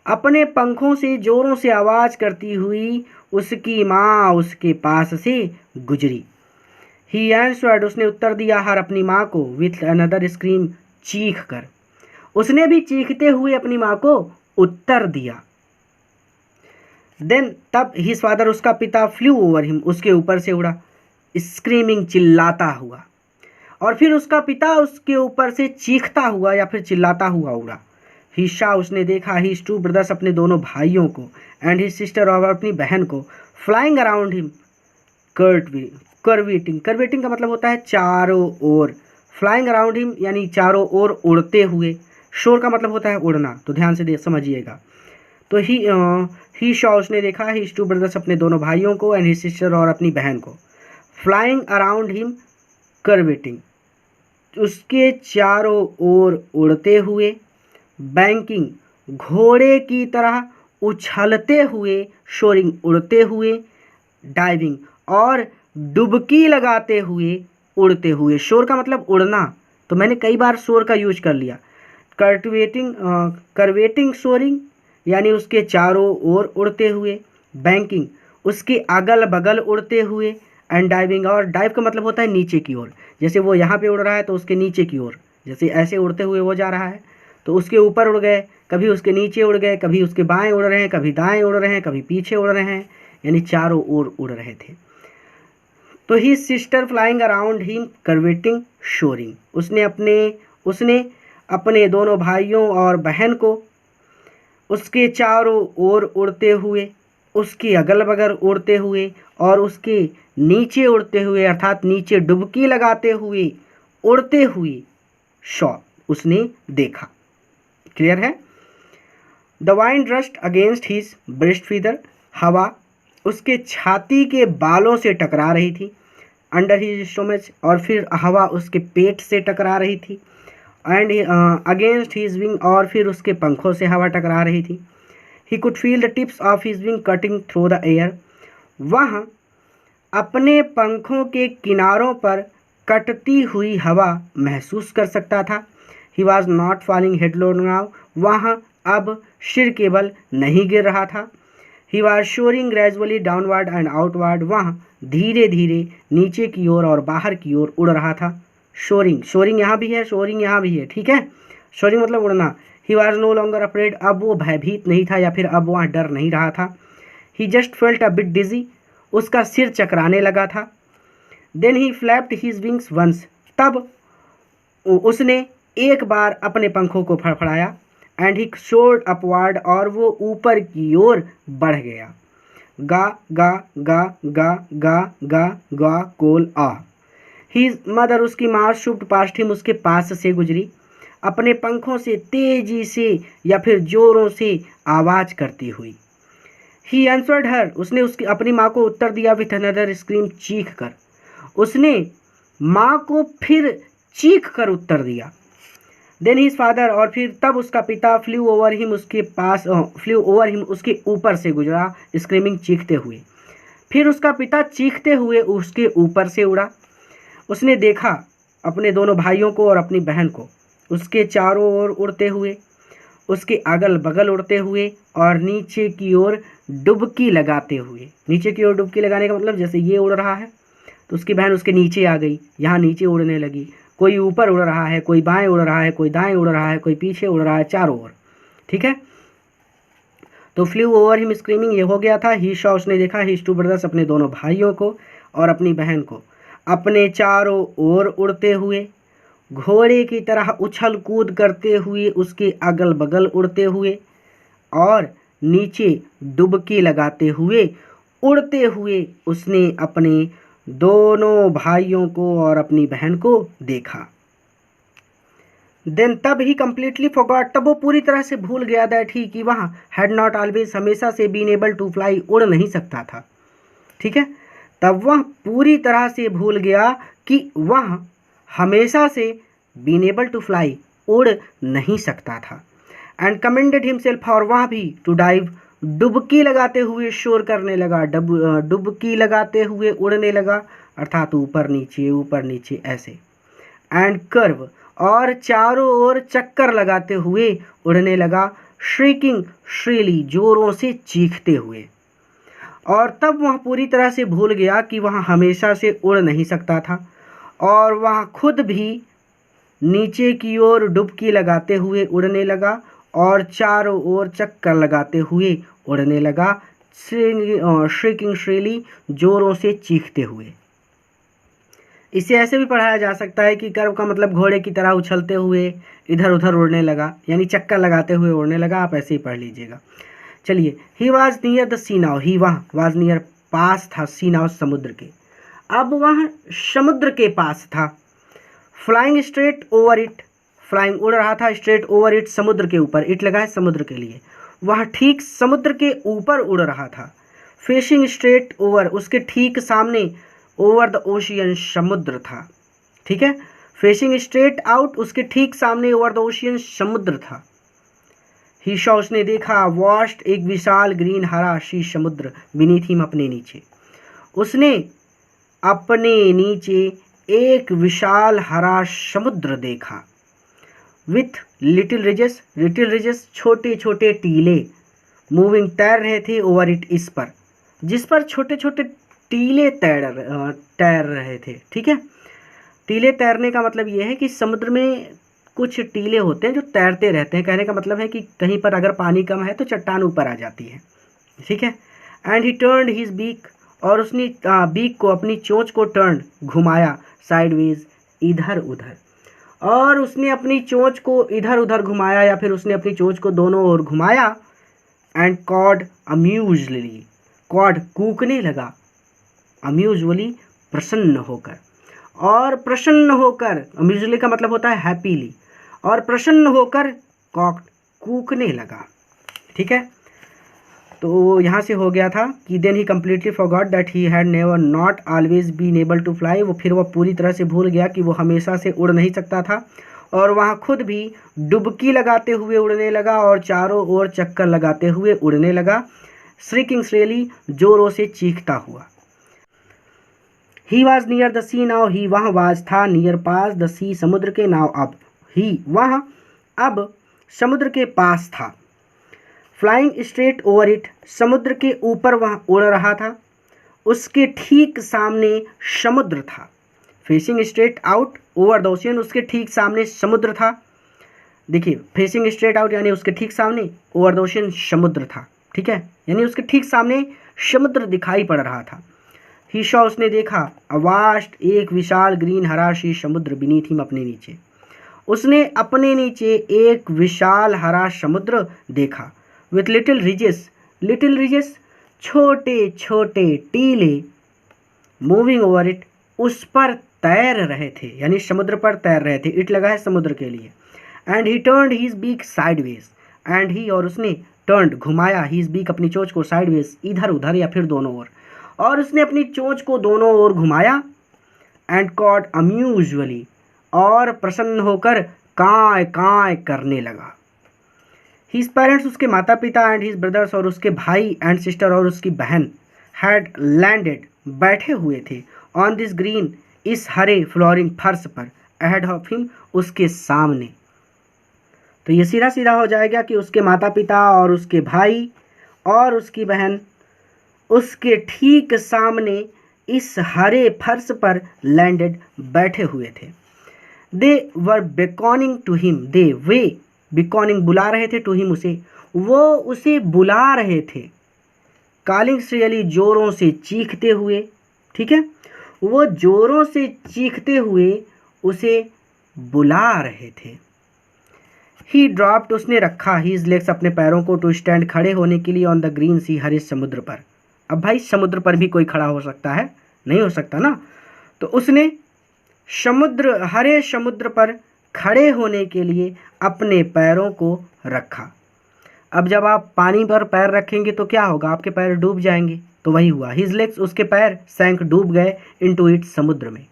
अपने पंखों से जोरों से आवाज करती हुई उसकी माँ उसके पास से गुजरी। ही एंसवर्ड, उसने उत्तर दिया, हर, अपनी माँ को, विथ अनदर स्क्रीम, चीख कर, उसने भी चीखते हुए अपनी माँ को उत्तर दिया। देन, तब, हिज फादर, उसका पिता, फ्लू ओवर हिम, उसके ऊपर से उड़ा, स्क्रीमिंग, चिल्लाता हुआ, और फिर उसका पिता उसके ऊपर से चीखता हुआ या फिर चिल्लाता हुआ उड़ा। ही शॉ उसने देखा, हिज टू ब्रदर्स अपने दोनों भाइयों को, एंड हिज सिस्टर और अपनी बहन को, फ्लाइंग अराउंड हिम करवेटिंग। करवेटिंग का मतलब होता है चारों ओर, फ्लाइंग अराउंड हिम यानी चारों ओर उड़ते हुए। शोर का मतलब होता है उड़ना, तो ध्यान से समझिएगा। तो ही शॉ उसने देखा, हिज टू ब्रदर्स अपने दोनों भाइयों को, एंड हिज सिस्टर और अपनी बहन को, फ्लाइंग अराउंड हिम करवेटिंग उसके चारों ओर उड़ते हुए, बैंकिंग घोड़े की तरह उछलते हुए, शोरिंग उड़ते हुए, डाइविंग और डुबकी लगाते हुए, उड़ते हुए। शोर का मतलब उड़ना, तो मैंने कई बार शोर का यूज कर लिया। करवेटिंग शोरिंग यानी उसके चारों ओर उड़ते हुए, बैंकिंग उसके अगल बगल उड़ते हुए, एंड डाइविंग, और डाइव का मतलब होता है नीचे की ओर। जैसे वो यहाँ पे उड़ रहा है तो उसके नीचे की ओर, जैसे ऐसे उड़ते हुए वो जा रहा है तो उसके ऊपर उड़ गए, कभी उसके नीचे उड़ गए, कभी उसके बाएं उड़ रहे हैं, कभी दाएं उड़ रहे हैं, कभी पीछे उड़ रहे हैं, यानी चारों ओर उड़ रहे थे। तो he sister flying around him curveting soaring, उसने अपने दोनों भाइयों और बहन को उसके चारों ओर उड़ते हुए, उसके अगल बगल उड़ते हुए और उसके नीचे उड़ते हुए अर्थात नीचे डुबकी लगाते हुए, उड़ते हुए शॉ उसने देखा। क्लियर है? The wind rust against his breast feather, हवा उसके छाती के बालों से टकरा रही थी, अंडर हिज स्टोमच, और फिर हवा उसके पेट से टकरा रही थी, एंड अगेंस्ट हिज विंग, और फिर उसके पंखों से हवा टकरा रही थी। He could feel the tips of his wing cutting through the air, वह अपने पंखों के किनारों पर कटती हुई हवा महसूस कर सकता था। He was not falling headlong now, वह अब सिर के बल नहीं गिर रहा था। He was soaring gradually downward and outward, वह धीरे धीरे नीचे की ओर और बाहर की ओर उड़ रहा था। शोरिंग यहाँ भी है, शोरिंग यहाँ भी है, ठीक है। शोरिंग मतलब उड़ना। He was no longer afraid, अब वो भयभीत नहीं था या फिर अब वह डर नहीं रहा था। He just felt a bit dizzy, उसका सिर चकराने लगा था। Then he flapped his wings once, तब उसने एक बार अपने पंखों को फड़फड़ाया, एंड ही सोर्ड अपवार्ड, और वो ऊपर की ओर बढ़ गया। गा गा गा गा गा गा गा कोल आ। हिज मदर, उसकी माँ, शुप्ड पास्ट हिम, उसके पास से गुजरी, अपने पंखों से तेजी से या फिर जोरों से आवाज करती हुई। ही आंसर्ड हर, उसने उसकी अपनी माँ को उत्तर दिया विथ अनदर स्क्रीम, चीख कर। उसने माँ को फिर चीख कर उत्तर दिया। देन हिज फादर, और फिर तब उसका पिता, फ्लू ओवर हिम, उसके ऊपर से गुजरा, स्क्रीमिंग, चीखते हुए। फिर उसका पिता चीखते हुए उसके ऊपर से उड़ा। उसने देखा अपने दोनों भाइयों को और अपनी बहन को उसके चारों ओर उड़ते हुए, उसके अगल बगल उड़ते हुए और नीचे की ओर डुबकी लगाते हुए। नीचे की ओर डुबकी लगाने का मतलब जैसे ये उड़ रहा है तो उसकी बहन उसके नीचे आ गई, यहाँ नीचे उड़ने लगी। कोई ऊपर उड़ रहा है, कोई बाएं उड़ रहा है, कोई दाएं उड़ रहा है, कोई पीछे उड़ रहा है, चारों ओर, ठीक है। तो फ्लू ओवर हिम स्क्रीमिंग, ये हो गया था। ही शॉ, उसने देखा, हिज टू ब्रदर्स, अपने दोनों भाइयों को और अपनी बहन को अपने चारों ओर उड़ते हुए, घोड़े की तरह उछल कूद करते हुए, उसके अगल बगल उड़ते हुए और नीचे डुबकी लगाते हुए, उड़ते हुए उसने अपने दोनों भाइयों को और अपनी बहन को देखा। देन, तब ही कंप्लीटली फॉरगॉट, तब वो पूरी तरह से भूल गया दैट ही, कि वह हैड नॉट ऑलवेज, हमेशा से, बीन एबल टू फ्लाई, उड़ नहीं सकता था, ठीक है। तब वह पूरी तरह से भूल गया कि वह हमेशा से बीन एबल टू फ्लाई, उड़ नहीं सकता था। एंड कमेंडेड हिमसेल्फ, और वह भी टू डाइव, डुबकी लगाते हुए शोर करने लगा, डुबकी लगाते हुए उड़ने लगा, अर्थात ऊपर नीचे ऐसे। एंड कर्व, और चारों ओर चक्कर लगाते हुए उड़ने लगा, श्रीकिंग श्रीली, जोरों से चीखते हुए। और तब वह पूरी तरह से भूल गया कि वह हमेशा से उड़ नहीं सकता था, और वह खुद भी नीचे की ओर डुबकी लगाते हुए उड़ने लगा और चारों ओर चक्कर लगाते हुए उड़ने लगा, श्रीकिंग श्रीली, जोरों से चीखते हुए। इसे ऐसे भी पढ़ाया जा सकता है कि कर्व का मतलब घोड़े की तरह उछलते हुए इधर उधर उड़ने लगा, यानी चक्कर लगाते हुए उड़ने लगा। आप ऐसे ही पढ़ लीजिएगा। चलिए, he was near the sea now, he वह वॉज नियर पास था सी नाउ समुद्र के, अब वह समुद्र के पास था। Flying straight over it, flying उड़ रहा था, स्ट्रेट ओवर इट समुद्र के ऊपर, इट लगा है समुद्र के लिए, वह ठीक समुद्र के ऊपर उड़ रहा था। फेसिंग स्ट्रेट ओवर, उसके ठीक सामने, ओवर द ओशियन समुद्र था। ठीक है, फेसिंग स्ट्रेट आउट, उसके ठीक सामने, ओवर द ओशियन समुद्र था। ही शॉ, उसने देखा, वास्ट एक विशाल ग्रीन हरा सी समुद्र, बीनीथ हिम अपने नीचे, उसने अपने नीचे एक विशाल हरा समुद्र देखा। With little ridges, little ridges छोटे छोटे टीले, मूविंग तैर रहे थे, ओवर इट इस पर, जिस पर छोटे छोटे टीले तैर रहे थे। ठीक है, टीले तैरने का मतलब ये है कि समुद्र में कुछ टीले होते हैं जो तैरते रहते हैं। कहने का मतलब है कि कहीं पर अगर पानी कम है तो चट्टान ऊपर आ जाती है। ठीक है, and he turned his beak, और उसने बीक को, अपनी चोंच को टर्न घुमाया, साइडवेज इधर उधर, और उसने अपनी चोंच को इधर उधर घुमाया, या फिर उसने अपनी चोंच को दोनों ओर घुमाया। एंड कॉड अम्यूजली, कॉड कूकने लगा, अम्यूजली प्रसन्न होकर, और प्रसन्न होकर, अम्यूजली का मतलब होता है हैप्पीली, और प्रसन्न होकर कॉक कूकने लगा। ठीक है, तो यहाँ से हो गया था कि then he completely forgot that he had never not always been able to fly, वो फिर वह पूरी तरह से भूल गया कि वो हमेशा से उड़ नहीं सकता था, और वहाँ खुद भी डुबकी लगाते हुए उड़ने लगा और चारों ओर चक्कर लगाते हुए उड़ने लगा। श्रीकिंग श्रेली, जोरों से चीखता हुआ। He was near the sea now, he वहाँ वाज था, नियर पास द सी समुद्र के, नाउ अब, ही वह अब समुद्र के पास था। फ्लाइंग स्ट्रेट ओवर इट, समुद्र के ऊपर वह उड़ रहा था, उसके ठीक सामने समुद्र था। Facing straight out over the ocean, उसके ठीक सामने समुद्र था। देखिए, फेसिंग स्ट्रेट आउट यानी उसके ठीक सामने, ओवर द ओशियन समुद्र था। ठीक है, यानी उसके ठीक सामने समुद्र दिखाई पड़ रहा था। ही शॉ, उसने देखा, अवास्ट एक विशाल ग्रीन हरा सी समुद्र, बीनीथ हिम अपने नीचे, उसने अपने नीचे एक विशाल हरा समुद्र देखा। With little ridges, little ridges छोटे छोटे टीले, मूविंग ओवर इट उस पर तैर रहे थे, यानी समुद्र पर तैर रहे थे, इट लगा है समुद्र के लिए। And he turned his beak sideways, and he और उसने टर्न्ड घुमाया, हिज बीक अपनी चोंच को, साइडवेज इधर उधर या फिर दोनों ओर, और उसने अपनी चोंच को दोनों ओर घुमाया। एंड कॉड अम्यूजुअली, और प्रसन्न होकर काय काय करने लगा। हिज पेरेंट्स, उसके माता पिता, एंड हिज ब्रदर्स, और उसके भाई, एंड सिस्टर, और उसकी बहन, हैड लैंडेड बैठे हुए थे, ऑन दिस ग्रीन इस हरे फ्लोरिंग फर्श पर, अहेड ऑफ हिम उसके सामने। तो ये सीधा सीधा हो जाएगा कि उसके माता पिता और उसके भाई और उसकी बहन उसके ठीक सामने इस हरे फर्श पर लैंडेड बैठे हुए थे। दे वर बेकॉनिंग टू हिम, दे वे बिकॉनिंग बुला रहे थे, टू हिम उसे, वो उसे बुला रहे थे। कॉलिंग श्रेयली जोरों से चीखते हुए। ठीक है, वो जोरों से चीखते हुए उसे बुला रहे थे। ही ड्रॉप्ड, उसने रखा, हीज लेग्स अपने पैरों को, टू स्टैंड खड़े होने के लिए, ऑन द ग्रीन सी हरे समुद्र पर। अब भाई समुद्र पर भी कोई खड़ा हो सकता है, नहीं हो सकता ना, तो उसने समुद्र, हरे समुद्र पर खड़े होने के लिए अपने पैरों को रखा। अब जब आप पानी पर पैर रखेंगे तो क्या होगा, आपके पैर डूब जाएंगे, तो वही हुआ। हिज लेग्स, उसके पैर, सैंक डूब गए, इनटू इट समुद्र में,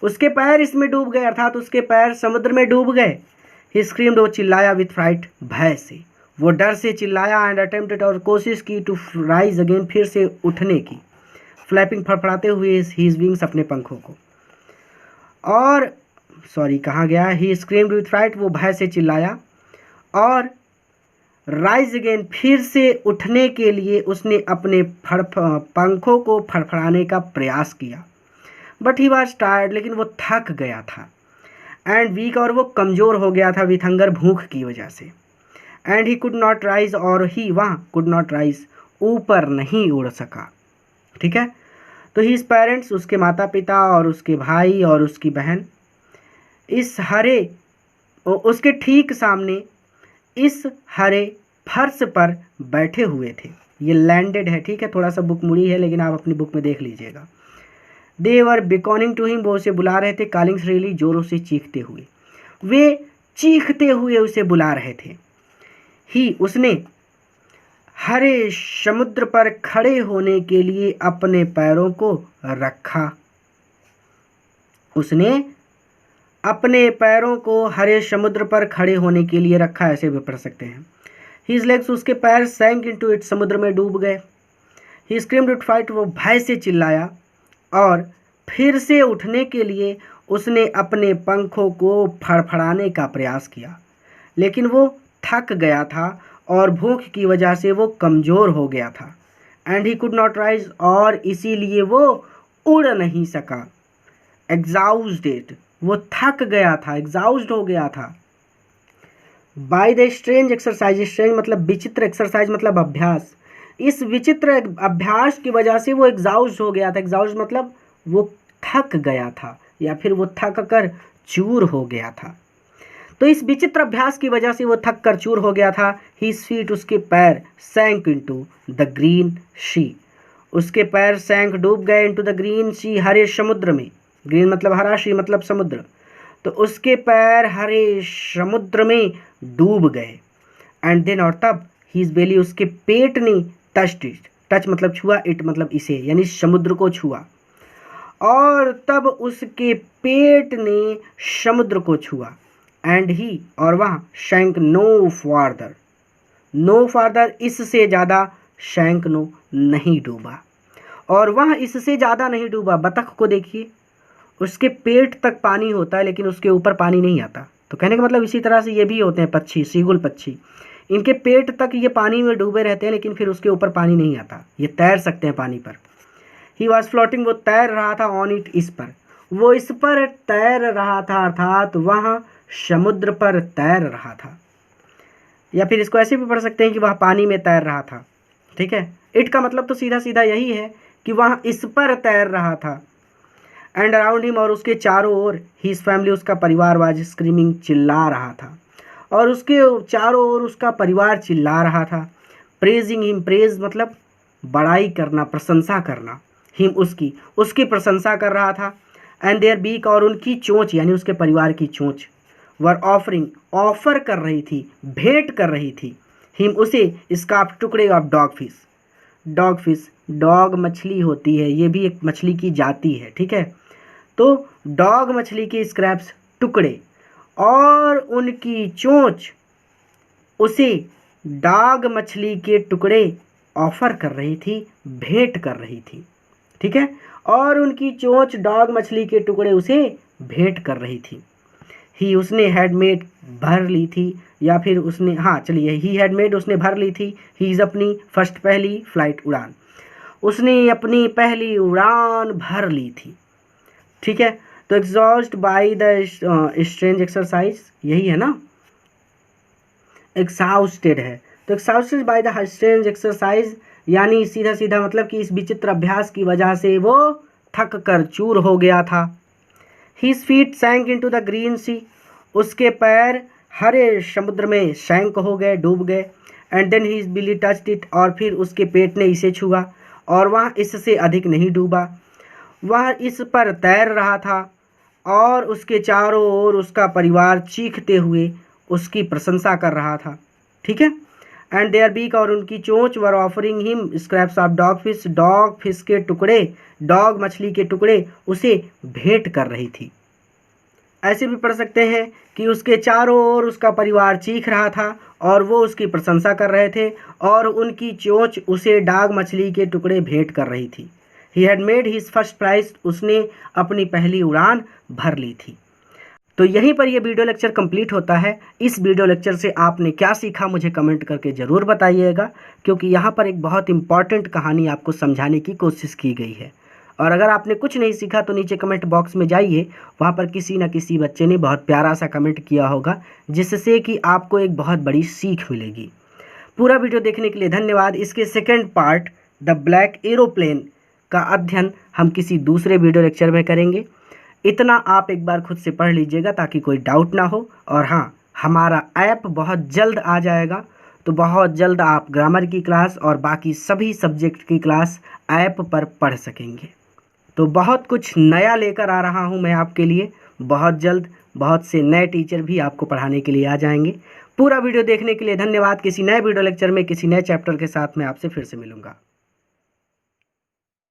उसके पैर इसमें डूब गए, अर्थात उसके पैर समुद्र में डूब गए। ही स्क्रीम्ड, वो चिल्लाया, विथ फ्राइट, भय से, वो डर से चिल्लाया। एंड अटेम्प्टेड, और कोशिश की, टू राइज अगेन, फिर से उठने की, फ्लैपिंग फड़फड़ाते हुए हीज विंग्स अपने पंखों को। और सॉरी कहाँ गया, ही स्क्रीम्ड विथ फ्राइट, वो भय से चिल्लाया, और राइज अगेन, फिर से उठने के लिए उसने अपने पंखों को फड़फड़ाने का प्रयास किया। बट ही वॉज टायर्ड, लेकिन वो थक गया था। एंड वीक, और वो कमज़ोर हो गया था, विथ हंगर, भूख की वजह से। And he could not rise, और ही वहाँ कुड नॉट राइज, ऊपर नहीं उड़ सका। ठीक है, तो हिज पेरेंट्स, उसके माता पिता और उसके भाई और उसकी बहन इस हरे, उसके ठीक सामने इस हरे फर्श पर बैठे हुए थे। ये लैंडेड है, ठीक है, थोड़ा सा बुक मुड़ी है लेकिन आप अपनी बुक में देख लीजिएगा। दे वर बिकॉनिंग टू हिम, वो उसे बुला रहे थे, कॉलिंग श्रीली, जोरों से चीखते हुए। वे चीखते हुए उसे बुला रहे थे। ही, उसने हरे समुद्र पर खड़े होने के लिए अपने पैरों को रखा। उसने अपने पैरों को हरे समुद्र पर खड़े होने के लिए रखा, ऐसे भी पढ़ सकते हैं। हिज लेग्स, उसके पैर सैंक इनटू इट, समुद्र में डूब गए। ही स्क्रीम्ड विथ फाइट, वो भय से चिल्लाया और फिर से उठने के लिए उसने अपने पंखों को फड़फड़ाने का प्रयास किया, लेकिन वो थक गया था और भूख की वजह से वो कमज़ोर हो गया था। And he could not rise, और इसीलिए वो उड़ नहीं सका। एग्जॉस्टेड, वो थक गया था, एग्जॉस्ट हो गया था। By the strange exercise, strange मतलब विचित्र, एक्सरसाइज मतलब अभ्यास। इस विचित्र अभ्यास की वजह से वो एग्जॉस्ट हो गया था। एग्जॉस्ट मतलब वो थक गया था या फिर वो थक कर चूर हो गया था। तो इस विचित्र अभ्यास की वजह से वो थक कर चूर हो गया था। हिज फीट, उसके पैर, सैंक इनटू द ग्रीन सी, उसके पैर सैंक डूब गए, इनटू द ग्रीन सी, हरे समुद्र में। ग्रीन मतलब हरा, सी मतलब समुद्र, तो उसके पैर हरे समुद्र में डूब गए। एंड देन, और तब, हिज बेली, उसके पेट ने टच्ड इट, टच मतलब छुआ, इट मतलब इसे, यानी समुद्र को छुआ। और तब उसके पेट ने समुद्र को छुआ। एंड ही, और वह, sank no farther, no farther, इससे ज़्यादा, शैंक नो, नहीं डूबा, और वह इससे ज़्यादा नहीं डूबा। बतख को देखिए, उसके पेट तक पानी होता है लेकिन उसके ऊपर पानी नहीं आता। तो कहने का मतलब इसी तरह से ये भी होते हैं पक्षी, सीगुल पक्षी, इनके पेट तक ये पानी में डूबे रहते हैं लेकिन फिर उसके ऊपर पानी नहीं आता, ये तैर सकते हैं पानी पर। ही वॉज फ्लोटिंग, वो तैर रहा था, ऑन इट, इस पर, वो इस पर तैर रहा था, अर्थात वह समुद्र पर तैर रहा था। या फिर इसको ऐसे भी पढ़ सकते हैं कि वह पानी में तैर रहा था, ठीक है। इट का मतलब तो सीधा सीधा यही है कि वह इस पर तैर रहा था। एंड अराउंड हिम, और उसके चारों ओर, हिज फैमिली, उसका परिवार, वाज स्क्रीमिंग, चिल्ला रहा था, और उसके चारों ओर उसका परिवार चिल्ला रहा था। प्रेजिंग हिम, प्रेज मतलब बड़ाई करना, प्रशंसा करना, हिम उसकी प्रशंसा कर रहा था। एंड देयर बीक, और उनकी चोंच यानी उसके परिवार की चोंच, वर ऑफरिंग, ऑफर कर रही थी, भेंट कर रही थी, हिम उसे, स्कार्फ, टुकड़े of dog fish. Dog fish, dog मछली होती है, ये भी एक मछली की जाति है, ठीक है। तो डॉग मछली के स्क्रैप्स, टुकड़े, और उनकी चोंच उसे डॉग मछली के टुकड़े ऑफर कर रही थी, भेंट कर रही थी, ठीक है। और उनकी चोंच डॉग मछली के टुकड़े उसे भेंट कर रही थी। ही, उसने हैडमेड, भर ली थी, या फिर उसने, हाँ चलिए, ही हैडमेड, उसने भर ली थी, हीज, अपनी फर्स्ट, पहली फ्लाइट, उड़ान, उसने अपनी पहली उड़ान भर ली थी, ठीक है। तो exhaust by the strange exercise, यही है ना, एग्जॉस्टेड है, तो exhausted by the strange exercise, यानी सीधा सीधा मतलब कि इस विचित्र अभ्यास की वजह से वो थक कर चूर हो गया था। His feet sank into the green sea, उसके पैर हरे समुद्र में सैंक हो गए, डूब गए। And then his belly touched it, और फिर उसके पेट ने इसे छुआ, और वह इससे अधिक नहीं डूबा, वह इस पर तैर रहा था, और उसके चारों ओर उसका परिवार चीखते हुए उसकी प्रशंसा कर रहा था, ठीक है। एंड देयर बीक, और उनकी चोंच, वर offering him scraps of dog fish, dog fish के टुकड़े, डॉग मछली के टुकड़े उसे भेंट कर रही थी। ऐसे भी पढ़ सकते हैं कि उसके चारों ओर उसका परिवार चीख रहा था और वो उसकी प्रशंसा कर रहे थे, और उनकी चोंच उसे डॉग मछली के टुकड़े भेंट कर रही थी। He had made his first flight, उसने अपनी पहली उड़ान भर ली थी। तो यहीं पर यह वीडियो लेक्चर कंप्लीट होता है। इस वीडियो लेक्चर से आपने क्या सीखा मुझे कमेंट करके ज़रूर बताइएगा, क्योंकि यहाँ पर एक बहुत इंपॉर्टेंट कहानी आपको समझाने की कोशिश की गई है। और अगर आपने कुछ नहीं सीखा तो नीचे कमेंट बॉक्स में जाइए, वहाँ पर किसी न किसी बच्चे ने बहुत प्यारा सा कमेंट किया होगा, जिससे कि आपको एक बहुत बड़ी सीख मिलेगी। पूरा वीडियो देखने के लिए धन्यवाद। इसके second part, the black aeroplane, का अध्ययन हम किसी दूसरे वीडियो लेक्चर में करेंगे। इतना आप एक बार खुद से पढ़ लीजिएगा ताकि कोई डाउट ना हो। और हाँ, हमारा ऐप बहुत जल्द आ जाएगा, तो बहुत जल्द आप ग्रामर की क्लास और बाकी सभी सब्जेक्ट की क्लास ऐप पर पढ़ सकेंगे। तो बहुत कुछ नया लेकर आ रहा हूँ मैं आपके लिए। बहुत जल्द बहुत से नए टीचर भी आपको पढ़ाने के लिए आ जाएंगे। पूरा वीडियो देखने के लिए धन्यवाद। किसी नए वीडियो लेक्चर में किसी नए चैप्टर के साथ मैं आपसे फिर से मिलूँगा।